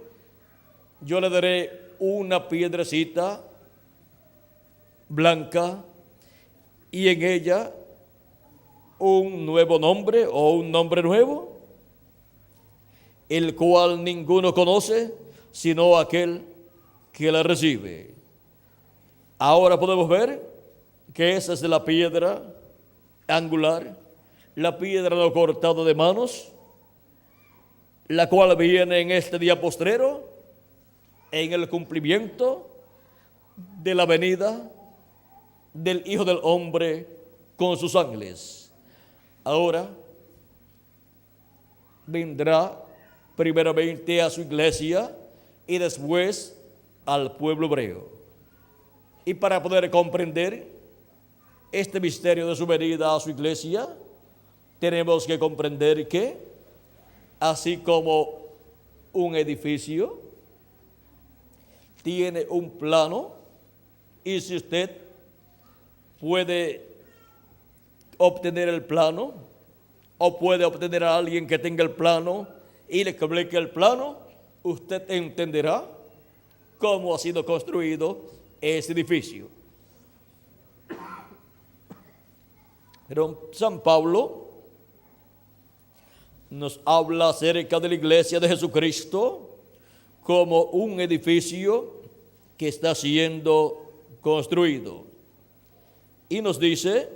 yo le daré una piedrecita blanca y en ella un nuevo nombre o un nombre nuevo, el cual ninguno conoce sino aquel que la recibe. Ahora podemos ver que esa es la piedra angular, la piedra no cortada de manos, la cual viene en este día postrero, en el cumplimiento de la venida del Hijo del Hombre con sus ángeles. Ahora vendrá primeramente a su iglesia y después al pueblo hebreo. Y para poder comprender este misterio de su venida a su iglesia, tenemos que comprender que, así como un edificio tiene un plano, y si usted puede obtener el plano, o puede obtener a alguien que tenga el plano y le explique el plano, usted entenderá cómo ha sido construido ese edificio. Pero San Pablo nos habla acerca de la iglesia de Jesucristo como un edificio que está siendo construido. Y nos dice: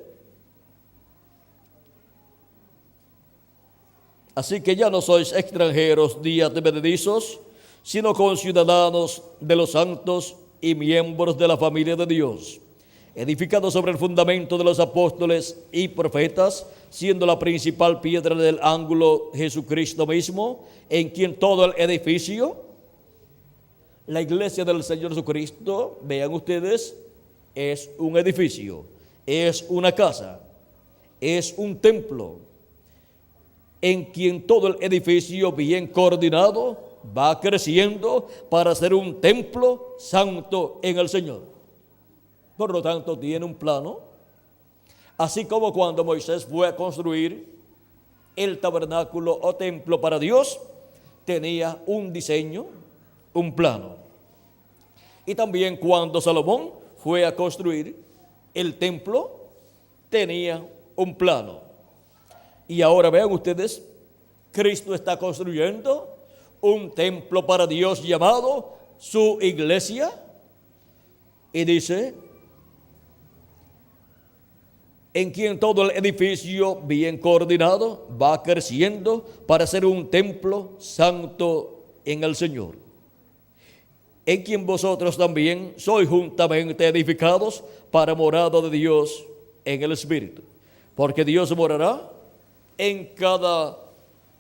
así que ya no sois extranjeros ni advenedizos, sino conciudadanos de los santos y miembros de la familia de Dios, edificados sobre el fundamento de los apóstoles y profetas, siendo la principal piedra del ángulo Jesucristo mismo, en quien todo el edificio La iglesia del Señor Jesucristo, vean ustedes, es un edificio, es una casa, es un templo, en quien todo el edificio bien coordinado va creciendo para ser un templo santo en el Señor. Por lo tanto, tiene un plano, así como cuando Moisés fue a construir el tabernáculo o templo para Dios, tenía un diseño, un plano. Y también cuando Salomón fue a construir el templo, tenía un plano. Y ahora vean ustedes, Cristo está construyendo un templo para Dios llamado su iglesia. Y dice, en quien todo el edificio bien coordinado va creciendo para ser un templo santo en el Señor, en quien vosotros también sois juntamente edificados para morada de Dios en el Espíritu. Porque Dios morará en cada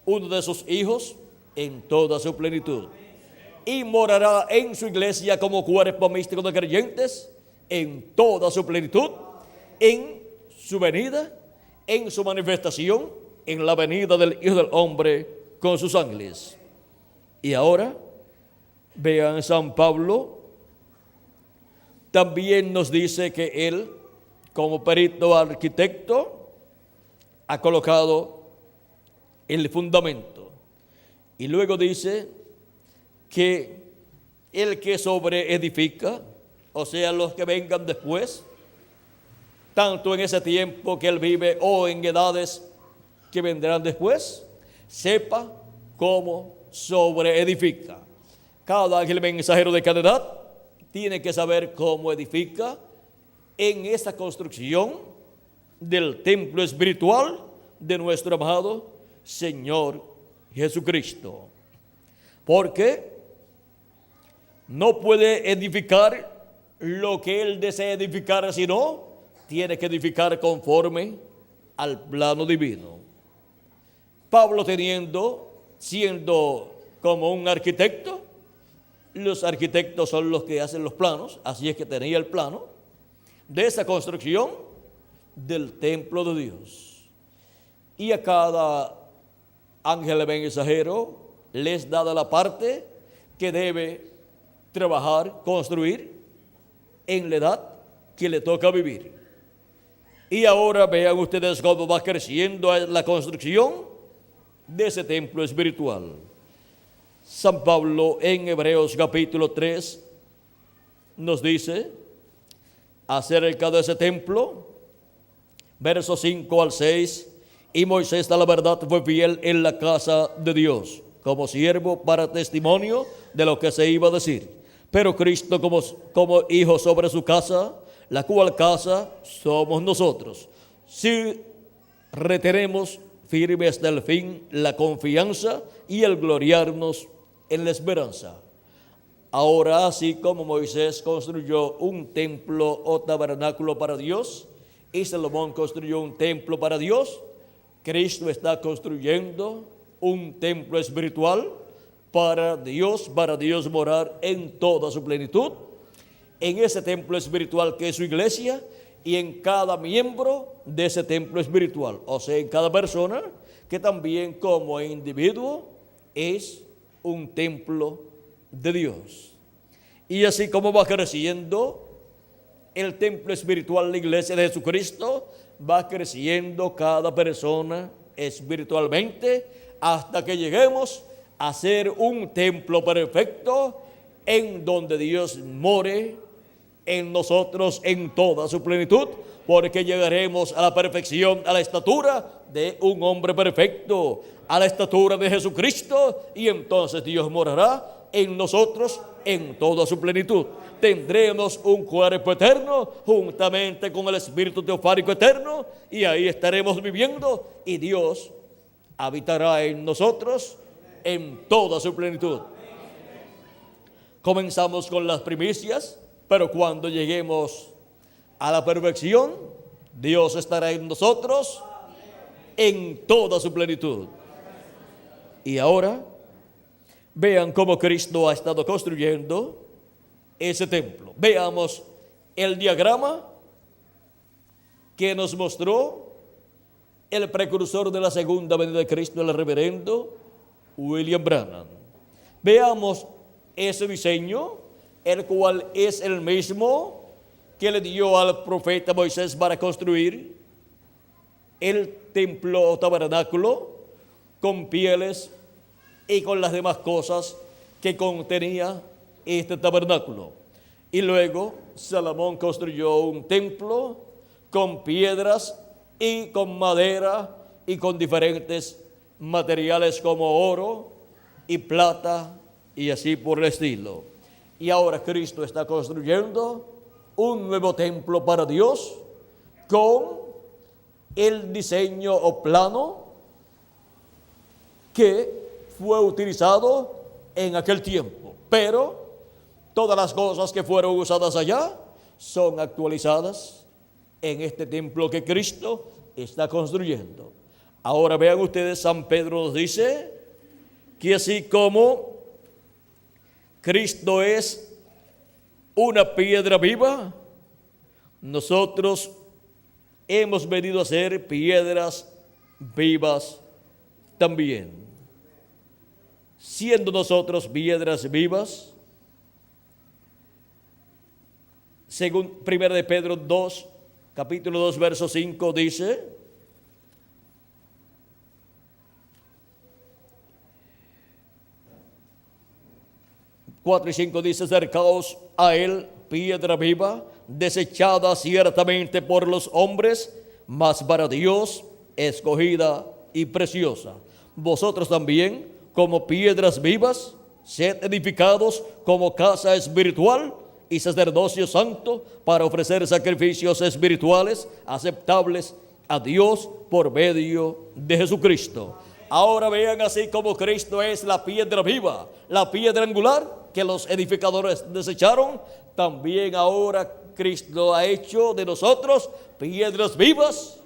uno de sus hijos en toda su plenitud. Y morará en su iglesia como cuerpo místico de creyentes en toda su plenitud, en su venida, en su manifestación, en la venida del Hijo del Hombre con sus ángeles. Y ahora, vean, San Pablo también nos dice que él, como perito arquitecto, ha colocado el fundamento. Y luego dice que el que sobreedifica, o sea, los que vengan después, tanto en ese tiempo que él vive o en edades que vendrán después, sepa cómo sobreedifica. Cada ángel mensajero de cada edad tiene que saber cómo edifica en esa construcción del templo espiritual de nuestro amado Señor Jesucristo. Porque no puede edificar lo que él desea edificar, sino tiene que edificar conforme al plano divino. Pablo siendo como un arquitecto, los arquitectos son los que hacen los planos, así es que tenía el plano de esa construcción del templo de Dios. Y a cada ángel mensajero les da la parte que debe trabajar, construir en la edad que le toca vivir. Y ahora vean ustedes cómo va creciendo la construcción de ese templo espiritual. San Pablo en Hebreos capítulo 3 nos dice acerca de ese templo, versos 5 al 6, y Moisés a la verdad fue fiel en la casa de Dios, como siervo para testimonio de lo que se iba a decir. Pero Cristo como hijo sobre su casa, la cual casa somos nosotros, si retenemos firme hasta el fin la confianza y el gloriarnos en la esperanza. Ahora, así como Moisés construyó un templo o tabernáculo para Dios, y Salomón construyó un templo para Dios, Cristo está construyendo un templo espiritual para Dios morar en toda su plenitud, en ese templo espiritual que es su iglesia, y en cada miembro de ese templo espiritual, o sea, en cada persona que también como individuo es un templo de Dios. Y así como va creciendo el templo espiritual, la iglesia de Jesucristo, va creciendo cada persona espiritualmente hasta que lleguemos a ser un templo perfecto en donde Dios more en nosotros en toda su plenitud, porque llegaremos a la perfección, a la estatura de un hombre perfecto, a la estatura de Jesucristo, y entonces Dios morará en nosotros en toda su plenitud. Tendremos un cuerpo eterno juntamente con el Espíritu teofánico eterno, y ahí estaremos viviendo, y Dios habitará en nosotros en toda su plenitud. Comenzamos con las primicias, pero cuando lleguemos a la perfección, Dios estará en nosotros en toda su plenitud. Y ahora Vean cómo Cristo ha estado construyendo ese templo. Veamos el diagrama que nos mostró el precursor de la segunda venida de Cristo, el reverendo William Branham. Veamos ese diseño, el cual es el mismo que le dio al profeta Moisés para construir el templo o tabernáculo con pieles y con las demás cosas que contenía este tabernáculo. Y luego Salomón construyó un templo con piedras y con madera y con diferentes materiales como oro y plata y así por el estilo. Y ahora Cristo está construyendo un nuevo templo para Dios con el diseño o plano que fue utilizado en aquel tiempo. Pero todas las cosas que fueron usadas allá son actualizadas en este templo que Cristo está construyendo. Ahora vean ustedes, San Pedro nos dice que así como Cristo es una piedra viva, nosotros hemos venido a ser piedras vivas también. Siendo nosotros piedras vivas, según 1 de Pedro 2, capítulo 2, verso 5 dice: ...4 y 5 dice: acercaos a él, piedra viva, desechada ciertamente por los hombres, mas para Dios escogida y preciosa. Vosotros también, como piedras vivas, sed edificados como casa espiritual y sacerdocio santo, para ofrecer sacrificios espirituales aceptables a Dios por medio de Jesucristo. Ahora vean, así como Cristo es la piedra viva, la piedra angular que los edificadores desecharon, también ahora Cristo ha hecho de nosotros piedras vivas.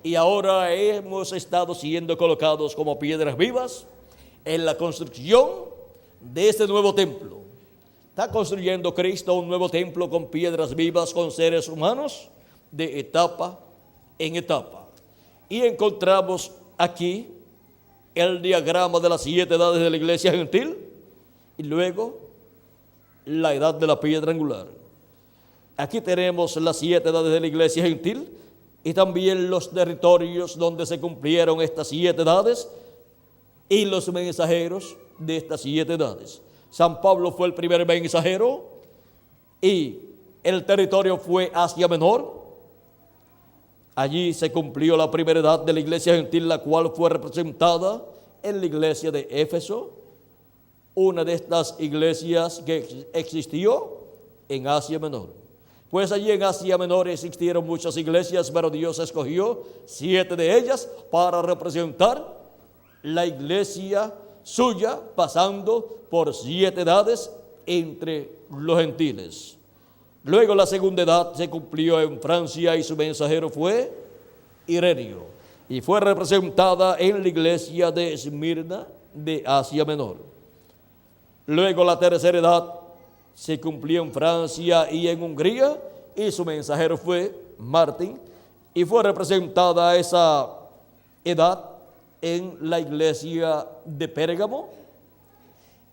Y ahora hemos estado siendo colocados como piedras vivas en la construcción de este nuevo templo. Está construyendo Cristo un nuevo templo con piedras vivas, con seres humanos, de etapa en etapa. Y encontramos aquí el diagrama de las 7 edades de la iglesia gentil y luego la edad de la piedra angular. Aquí tenemos las 7 edades de la iglesia gentil y también los territorios donde se cumplieron estas 7 edades y los mensajeros de estas 7 edades. San Pablo fue el primer mensajero y el territorio fue Asia Menor. Allí se cumplió la primera edad de la iglesia gentil, la cual fue representada en la iglesia de Éfeso, una de estas iglesias que existió en Asia Menor. Pues allí en Asia Menor existieron muchas iglesias, pero Dios escogió 7 de ellas para representar la iglesia suya, pasando por 7 edades entre los gentiles. Luego la segunda edad se cumplió en Francia y su mensajero fue Ireneo, y fue representada en la iglesia de Esmirna de Asia Menor. Luego la tercera edad se cumplió en Francia y en Hungría, y su mensajero fue Martín, y fue representada esa edad en la iglesia de Pérgamo.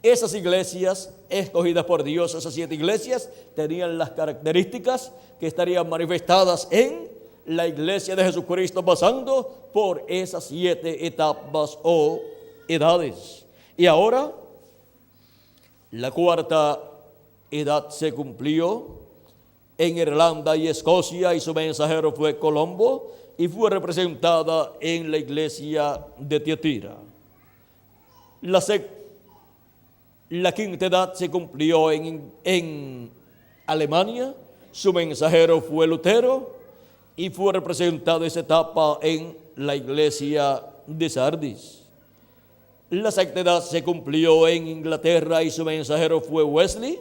Esas iglesias escogidas por Dios, esas 7 iglesias, tenían las características que estarían manifestadas en la iglesia de Jesucristo, pasando por esas 7 etapas o edades. Y ahora, la cuarta edad se cumplió en Irlanda y Escocia, y su mensajero fue Colombo, y fue representada en la iglesia de Tiatira. La quinta edad se cumplió en Alemania, su mensajero fue Lutero, y fue representada esa etapa en la iglesia de Sardis. La sexta edad se cumplió en Inglaterra, y su mensajero fue Wesley,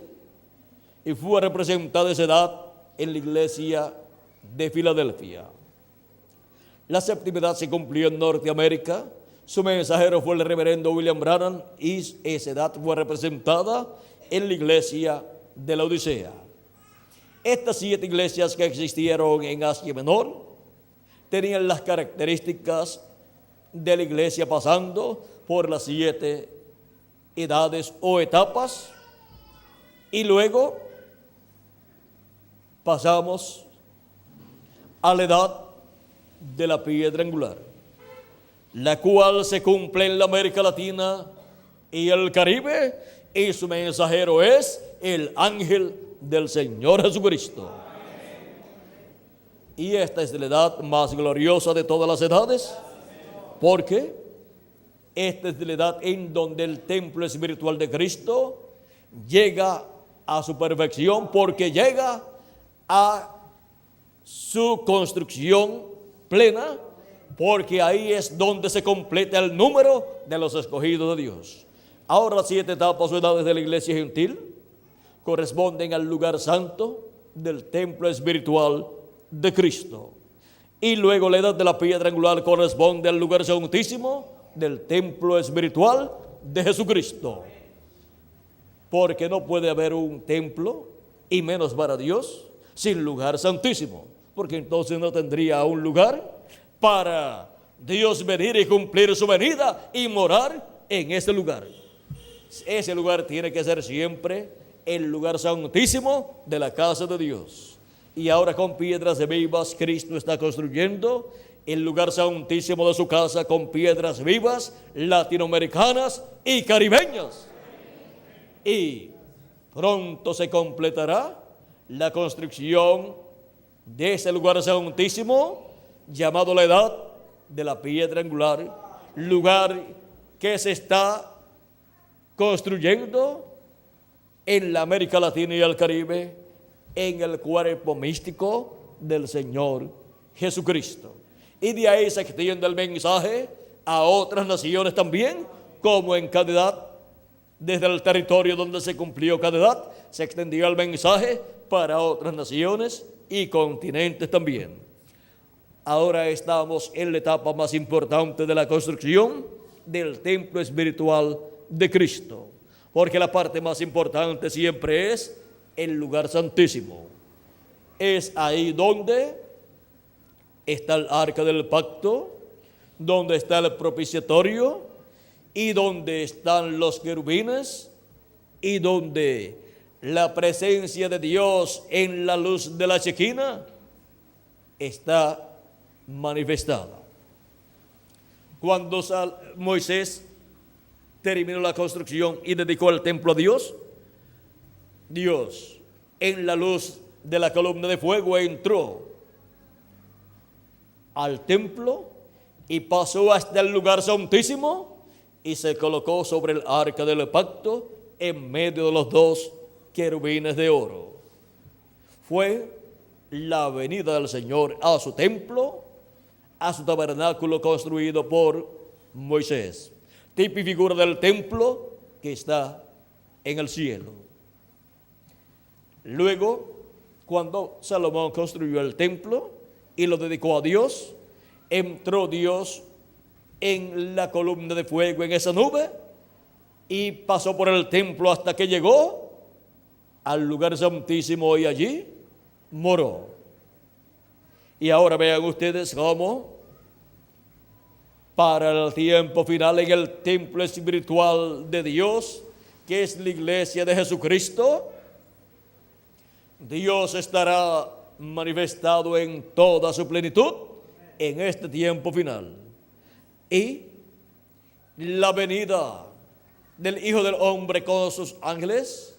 y fue representada esa edad en la iglesia de Filadelfia. La séptima edad se cumplió en Norteamérica, Su mensajero fue el reverendo William Branham y esa edad fue representada en la iglesia de la Odisea. Estas 7 iglesias que existieron en Asia Menor tenían las características de la iglesia pasando por las 7 edades o etapas, y luego pasamos a la edad de la piedra angular, la cual se cumple en la América Latina y el Caribe, y su mensajero es el ángel del Señor Jesucristo. Y esta es la edad más gloriosa de todas las edades, porque esta es la edad en donde el templo espiritual de Cristo llega a su perfección, porque llega a su construcción plena, porque ahí es donde se completa el número de los escogidos de Dios. Ahora las 7 etapas o edades de la iglesia gentil corresponden al lugar santo del templo espiritual de Cristo. Y luego la edad de la piedra angular corresponde al lugar santísimo del templo espiritual de Jesucristo. Porque no puede haber un templo, y menos para Dios, sin lugar santísimo, porque entonces no tendría un lugar para Dios venir y cumplir su venida y morar en ese lugar. Ese lugar tiene que ser siempre el lugar santísimo de la casa de Dios. Y ahora con piedras vivas Cristo está construyendo el lugar santísimo de su casa con piedras vivas latinoamericanas y caribeñas. Y pronto se completará la construcción de ese lugar santísimo llamado la edad de la piedra angular, lugar que se está construyendo en la América Latina y el Caribe, en el cuerpo místico del Señor Jesucristo. Y de ahí se extiende el mensaje a otras naciones también, como en cada edad, desde el territorio donde se cumplió cada edad, se extendió el mensaje para otras naciones y continentes también. Ahora estamos en la etapa más importante de la construcción del templo espiritual de Cristo, porque la parte más importante siempre es el lugar santísimo. Es ahí donde está el arca del pacto, donde está el propiciatorio y donde están los querubines y donde la presencia de Dios en la luz de la Shequina está manifestada. Cuando Moisés terminó la construcción y dedicó el templo a Dios, Dios en la luz de la columna de fuego entró al templo y pasó hasta el lugar santísimo y se colocó sobre el arca del pacto en medio de los 2 querubines de oro. Fue la venida del Señor a su templo, a su tabernáculo construido por Moisés, tipo y figura del templo que está en el cielo. Luego, cuando Salomón construyó el templo y lo dedicó a Dios, entró Dios en la columna de fuego, en esa nube, y pasó por el templo hasta que llegó al lugar santísimo y allí moró. Y ahora vean ustedes cómo para el tiempo final en el templo espiritual de Dios, que es la iglesia de Jesucristo, Dios estará manifestado en toda su plenitud en este tiempo final. Y la venida del Hijo del Hombre con sus ángeles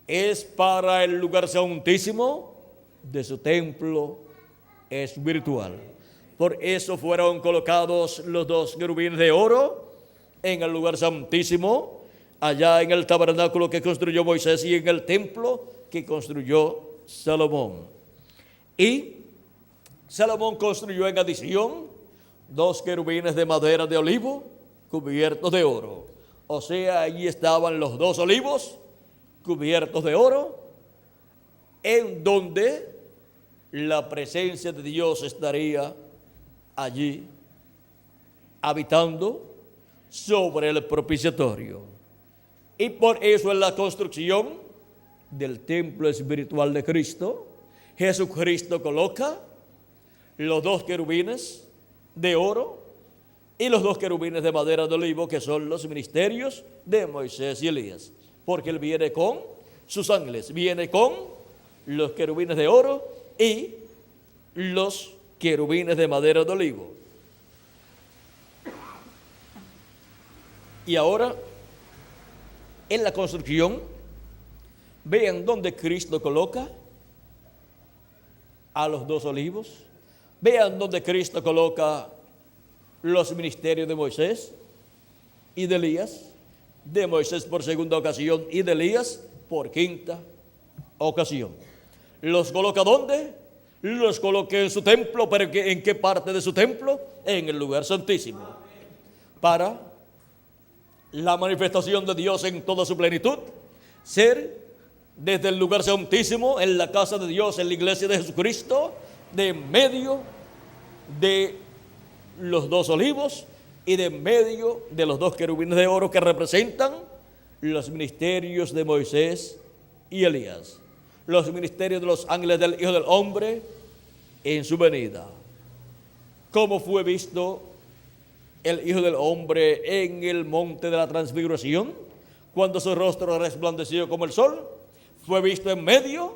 es para el lugar santísimo de su templo espiritual. Por eso fueron colocados los 2 querubines de oro en el lugar santísimo, allá en el tabernáculo que construyó Moisés y en el templo que construyó Salomón. Y Salomón construyó en adición 2 querubines de madera de olivo cubiertos de oro. O sea, allí estaban los 2 olivos cubiertos de oro, en donde la presencia de Dios estaría allí habitando sobre el propiciatorio. Y por eso en la construcción del templo espiritual de Cristo, Jesucristo coloca los 2 querubines de oro y los 2 querubines de madera de olivo, que son los ministerios de Moisés y Elías, porque Él viene con sus ángeles, viene con los querubines de oro y los querubines de madera de olivo. Y ahora, en la construcción, vean dónde Cristo coloca a los 2 olivos, vean dónde Cristo coloca los ministerios de Moisés y de Elías, de Moisés por segunda ocasión y de Elías por quinta ocasión. ¿Los coloca dónde? Los coloca en su templo, pero ¿en qué parte de su templo? En el lugar santísimo, para la manifestación de Dios en toda su plenitud, ser desde el lugar santísimo, en la casa de Dios, en la iglesia de Jesucristo, de en medio de los 2 olivos y de en medio de los 2 querubines de oro que representan los ministerios de Moisés y Elías, los ministerios de los ángeles del Hijo del Hombre en su venida. ¿Cómo fue visto el Hijo del Hombre en el monte de la transfiguración, cuando su rostro resplandeció como el sol? Fue visto en medio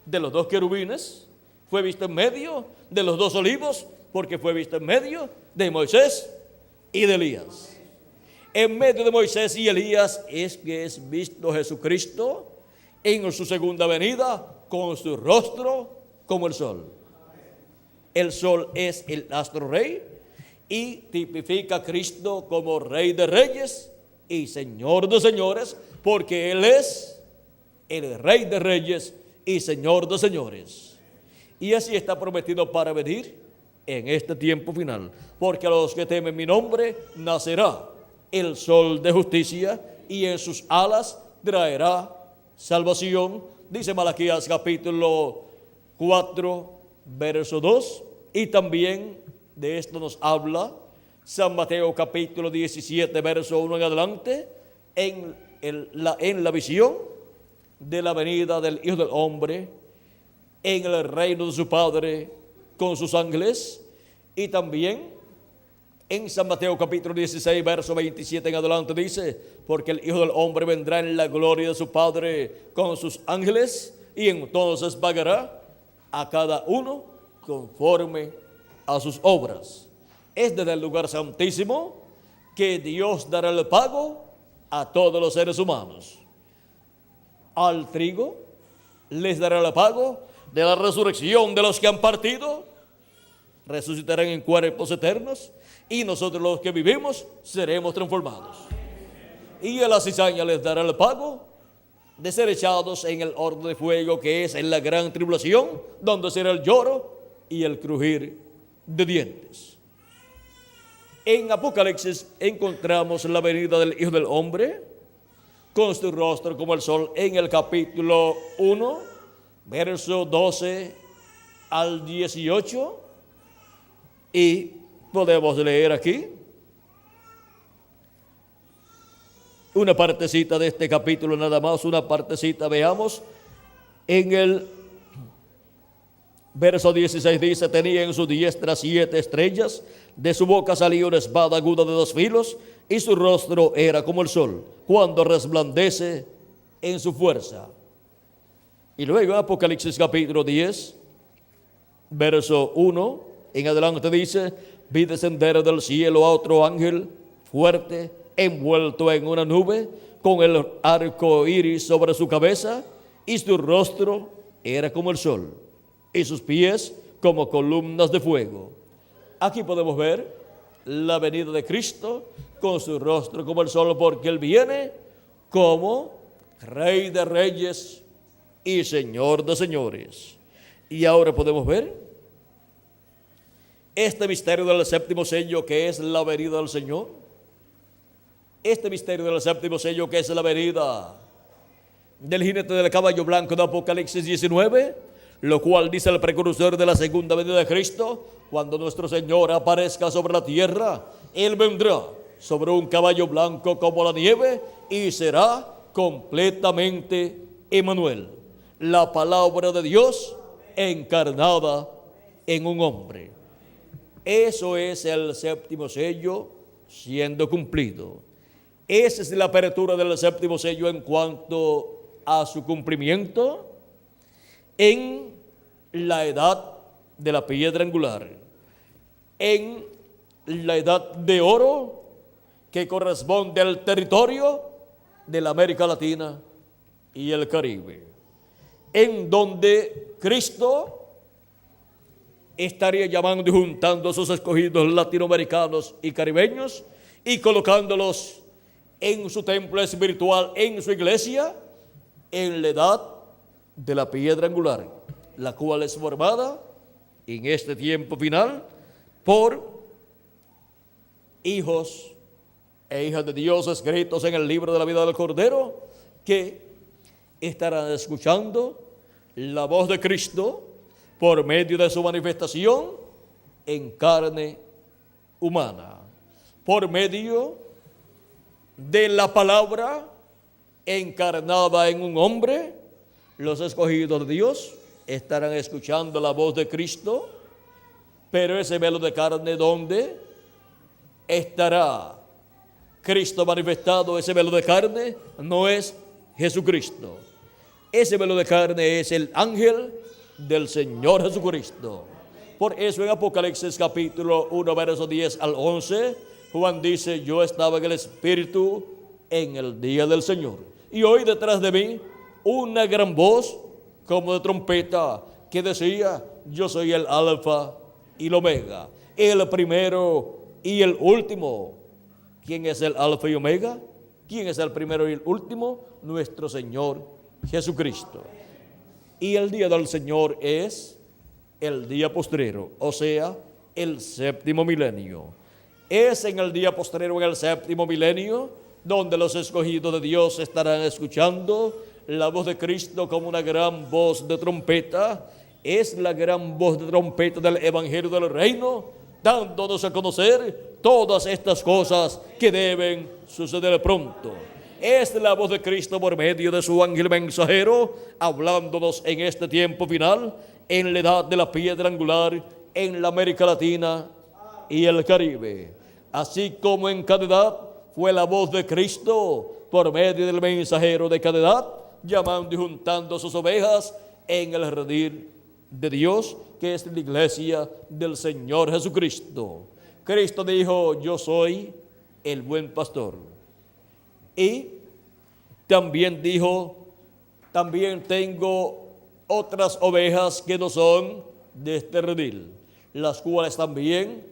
de los 2 querubines, fue visto en medio de los 2 olivos, porque fue visto en medio de Moisés y de Elías. En medio de Moisés y Elías es que es visto Jesucristo en su segunda venida, con su rostro como el sol. El sol es el astro rey y tipifica a Cristo como Rey de Reyes y Señor de Señores, porque Él es el Rey de Reyes y Señor de Señores. Y así está prometido para venir en este tiempo final, porque a los que temen mi nombre nacerá el sol de justicia y en sus alas traerá salvación, dice Malaquías capítulo 4, verso 2, y también de esto nos habla San Mateo capítulo 17, verso 1 en adelante, en la visión de la venida del Hijo del Hombre en el reino de su Padre con sus ángeles, y también en San Mateo capítulo 16, verso 27 en adelante dice, porque el Hijo del Hombre vendrá en la gloria de su Padre con sus ángeles, y entonces pagará a cada uno conforme a sus obras. Es desde el lugar santísimo que Dios dará el pago a todos los seres humanos. Al trigo les dará el pago de la resurrección de los que han partido, resucitarán en cuerpos eternos, y nosotros los que vivimos seremos transformados. Y a la cizaña les dará el pago de ser echados en el horno de fuego, que es en la gran tribulación, donde será el lloro y el crujir de dientes. En Apocalipsis encontramos la venida del Hijo del Hombre con su rostro como el sol, en el capítulo 1, verso 12 al 18, y podemos leer aquí una partecita de este capítulo, nada más una partecita. Veamos en el verso 16, dice: tenía en su diestra 7 estrellas, de su boca salía una espada aguda de 2 filos, y su rostro era como el sol cuando resplandece en su fuerza. Y luego Apocalipsis capítulo 10, verso 1 en adelante dice: vi descender del cielo a otro ángel fuerte, envuelto en una nube, con el arco iris sobre su cabeza, y su rostro era como el sol, y sus pies como columnas de fuego. Aquí podemos ver la venida de Cristo con su rostro como el sol, porque Él viene como Rey de Reyes y Señor de Señores. Y ahora podemos ver este misterio del séptimo sello, que es la venida del Señor. Este misterio del séptimo sello, que es la venida del jinete del caballo blanco de Apocalipsis 19, lo cual dice el precursor de la segunda venida de Cristo: cuando nuestro Señor aparezca sobre la tierra, Él vendrá sobre un caballo blanco como la nieve y será completamente Emmanuel, la palabra de Dios encarnada en un hombre. Eso es el séptimo sello siendo cumplido. Esa es la apertura del séptimo sello en cuanto a su cumplimiento en la edad de la piedra angular, en la edad de oro que corresponde al territorio de la América Latina y el Caribe, en donde Cristo estaría llamando y juntando a sus escogidos latinoamericanos y caribeños y colocándolos en su templo espiritual, en su iglesia, en la edad de la piedra angular, la cual es formada en este tiempo final por hijos e hijas de Dios escritos en el libro de la vida del Cordero, que estarán escuchando la voz de Cristo por medio de su manifestación en carne humana, por medio de la palabra encarnada en un hombre. Los escogidos de Dios estarán escuchando la voz de Cristo, pero ese velo de carne, ¿dónde estará Cristo manifestado? Ese velo de carne no es Jesucristo. Ese velo de carne es el ángel del Señor Jesucristo. Por eso en Apocalipsis capítulo 1, verso 10 al 11, Juan dice: yo estaba en el Espíritu en el día del Señor, y oí detrás de mí una gran voz como de trompeta que decía: yo soy el Alfa y el Omega, el primero y el último. ¿Quién es el Alfa y Omega? ¿Quién es el primero y el último? Nuestro Señor Jesucristo. Y el día del Señor es el día postrero, o sea, el séptimo milenio. Es en el día postrero, en el séptimo milenio, donde los escogidos de Dios estarán escuchando la voz de Cristo como una gran voz de trompeta. Es la gran voz de trompeta del Evangelio del Reino, dándonos a conocer todas estas cosas que deben suceder pronto. Es la voz de Cristo por medio de su ángel mensajero, hablándonos en este tiempo final, en la edad de la piedra angular, en la América Latina y el Caribe. Así como en cada edad fue la voz de Cristo por medio del mensajero de cada edad, llamando y juntando sus ovejas en el redil de Dios, que es la iglesia del Señor Jesucristo. Cristo dijo: yo soy el buen pastor. Y también dijo: también tengo otras ovejas que no son de este redil, las cuales también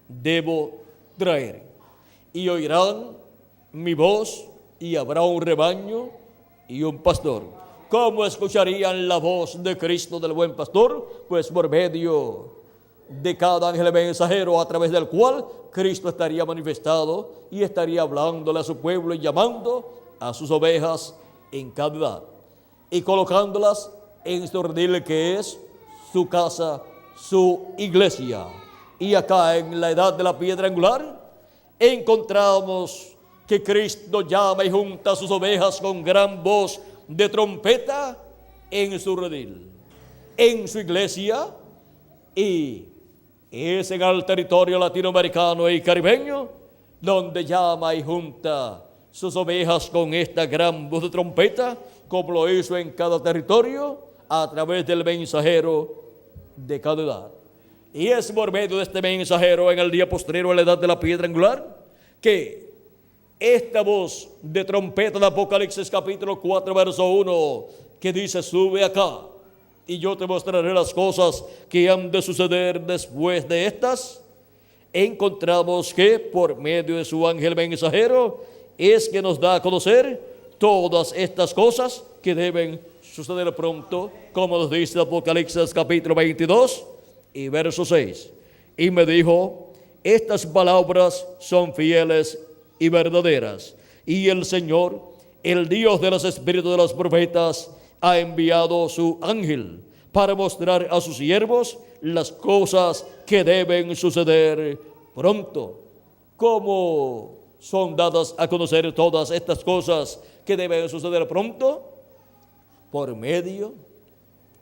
debo traer. Y oirán mi voz, y habrá un rebaño y un pastor. ¿Cómo escucharían la voz de Cristo, del buen pastor? Pues por medio de cada ángel mensajero, a través del cual Cristo estaría manifestado y estaría hablándole a su pueblo y llamando a sus ovejas en cada edad y colocándolas en su redil, que es su casa, su iglesia. Y acá en la edad de la piedra angular encontramos que Cristo llama y junta a sus ovejas con gran voz de trompeta en su redil, en su iglesia, y es en el territorio latinoamericano y caribeño donde llama y junta sus ovejas con esta gran voz de trompeta, como lo hizo en cada territorio a través del mensajero de cada edad. Y es por medio de este mensajero en el día postrero, a la edad de la piedra angular, que esta voz de trompeta de Apocalipsis capítulo 4, verso 1, que dice: sube acá y yo te mostraré las cosas que han de suceder después de estas. Encontramos que por medio de su ángel mensajero es que nos da a conocer todas estas cosas que deben suceder pronto, como nos dice Apocalipsis capítulo 22 y verso 6. Y me dijo: estas palabras son fieles y verdaderas, y el Señor, el Dios de los espíritus de los profetas, ha enviado su ángel para mostrar a sus siervos las cosas que deben suceder pronto. ¿Cómo son dadas a conocer todas estas cosas que deben suceder pronto? Por medio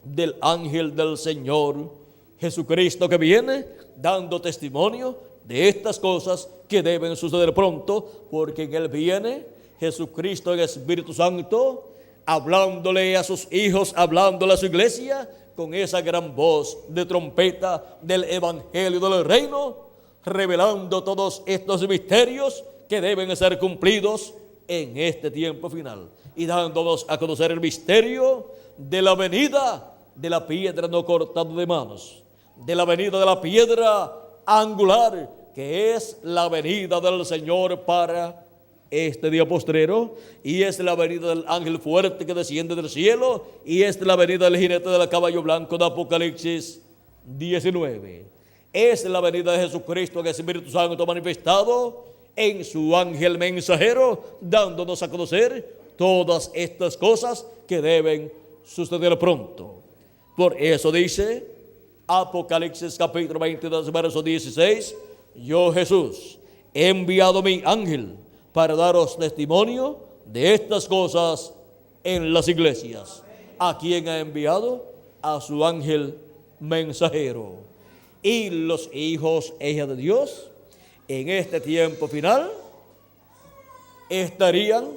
del ángel del Señor Jesucristo, que viene dando testimonio de estas cosas que deben suceder pronto, porque en Él viene Jesucristo en Espíritu Santo, hablándole a sus hijos, hablándole a su iglesia, con esa gran voz de trompeta del Evangelio del Reino, revelando todos estos misterios que deben ser cumplidos en este tiempo final, y dándonos a conocer el misterio de la venida de la piedra no cortada de manos, de la venida de la piedra angular, que es la venida del Señor para este día postrero, y es la venida del ángel fuerte que desciende del cielo, y es la venida del jinete del caballo blanco de Apocalipsis 19. Es la venida de Jesucristo en el Espíritu Santo manifestado en su ángel mensajero, dándonos a conocer todas estas cosas que deben suceder pronto. Por eso dice Apocalipsis capítulo 22, verso 16: yo, Jesús, he enviado mi ángel para daros testimonio de estas cosas en las iglesias. ¿A quién ha enviado? A su ángel mensajero. Y los hijos e hijas de Dios en este tiempo final estarían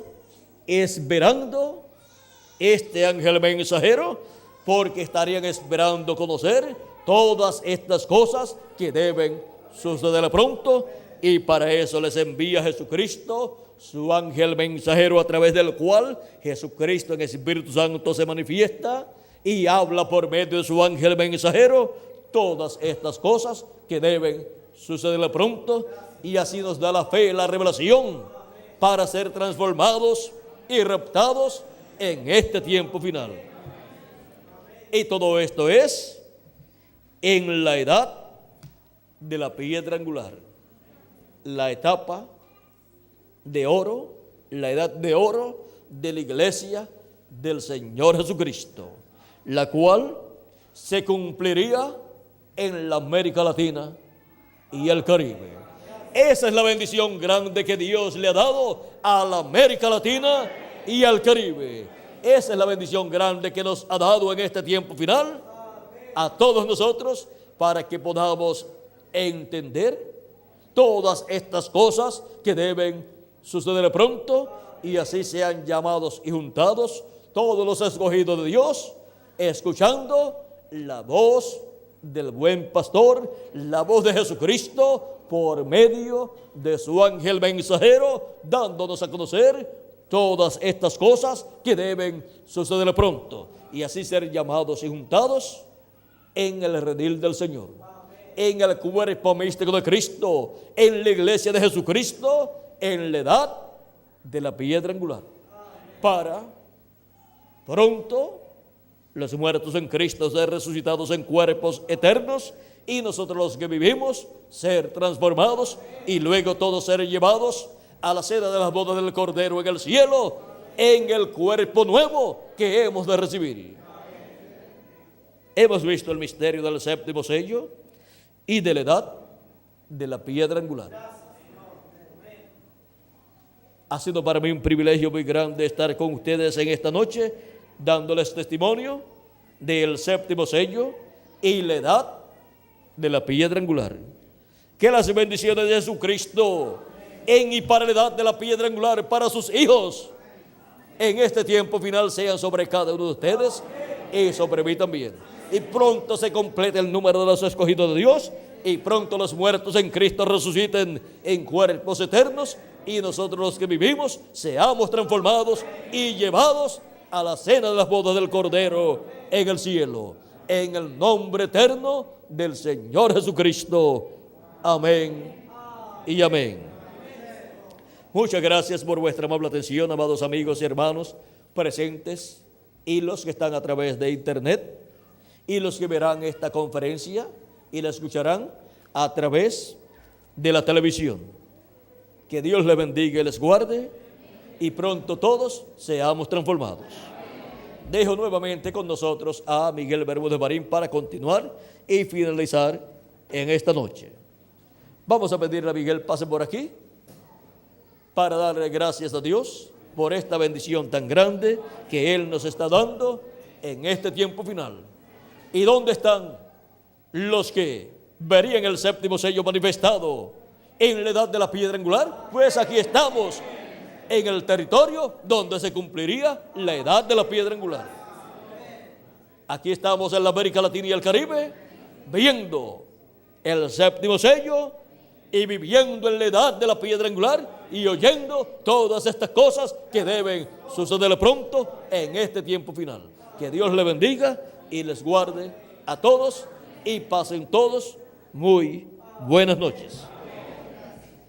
esperando este ángel mensajero, porque estarían esperando conocer todas estas cosas que deben suceder pronto, y para eso les envía Jesucristo, su ángel mensajero, a través del cual Jesucristo en el Espíritu Santo se manifiesta y habla por medio de su ángel mensajero todas estas cosas que deben suceder pronto, y así nos da la fe, la revelación, para ser transformados y raptados en este tiempo final. Y todo esto es en la edad de la piedra angular, la etapa de oro, la edad de oro de la iglesia del Señor Jesucristo, la cual se cumpliría en la América Latina y el Caribe. Esa es la bendición grande que Dios le ha dado a la América Latina y al Caribe. Esa es la bendición grande que nos ha dado en este tiempo final a todos nosotros, para que podamos entender todas estas cosas que deben suceder pronto, y así sean llamados y juntados todos los escogidos de Dios, escuchando la voz del buen pastor, la voz de Jesucristo por medio de su ángel mensajero, dándonos a conocer todas estas cosas que deben suceder pronto, y así ser llamados y juntados en el redil del Señor, en el cuerpo místico de Cristo, en la iglesia de Jesucristo, en la edad de la piedra angular, para pronto los muertos en Cristo ser resucitados en cuerpos eternos, y nosotros los que vivimos ser transformados, y luego todos ser llevados a la cena de las bodas del Cordero en el cielo, en el cuerpo nuevo que hemos de recibir. Hemos visto el misterio del séptimo sello y de la edad de la piedra angular. Ha sido para mí un privilegio muy grande estar con ustedes en esta noche, dándoles testimonio del séptimo sello y la edad de la piedra angular. Que las bendiciones de Jesucristo en y para la edad de la piedra angular para sus hijos en este tiempo final sean sobre cada uno de ustedes y sobre mí también. Y pronto se complete el número de los escogidos de Dios, y pronto los muertos en Cristo resuciten en cuerpos eternos, y nosotros los que vivimos seamos transformados y llevados a la cena de las bodas del Cordero en el cielo, en el nombre eterno del Señor Jesucristo. Amén y amén. Muchas gracias por vuestra amable atención, amados amigos y hermanos presentes, y los que están a través de internet, y los que verán esta conferencia y la escucharán a través de la televisión. Que Dios les bendiga y les guarde, y pronto todos seamos transformados. dejo nuevamente con nosotros a Miguel Bermúdez Marín para continuar y finalizar en esta noche. Vamos a pedirle a Miguel pase por aquí para darle gracias a Dios por esta bendición tan grande que Él nos está dando en este tiempo final. ¿Y dónde están los que verían el séptimo sello manifestado en la edad de la piedra angular? Pues aquí estamos, en el territorio donde se cumpliría la edad de la piedra angular. Aquí estamos en la América Latina y el Caribe, viendo el séptimo sello y viviendo en la edad de la piedra angular y oyendo todas estas cosas que deben suceder pronto en este tiempo final. Que Dios les bendiga y les guarde a todos y pasen todos muy buenas noches.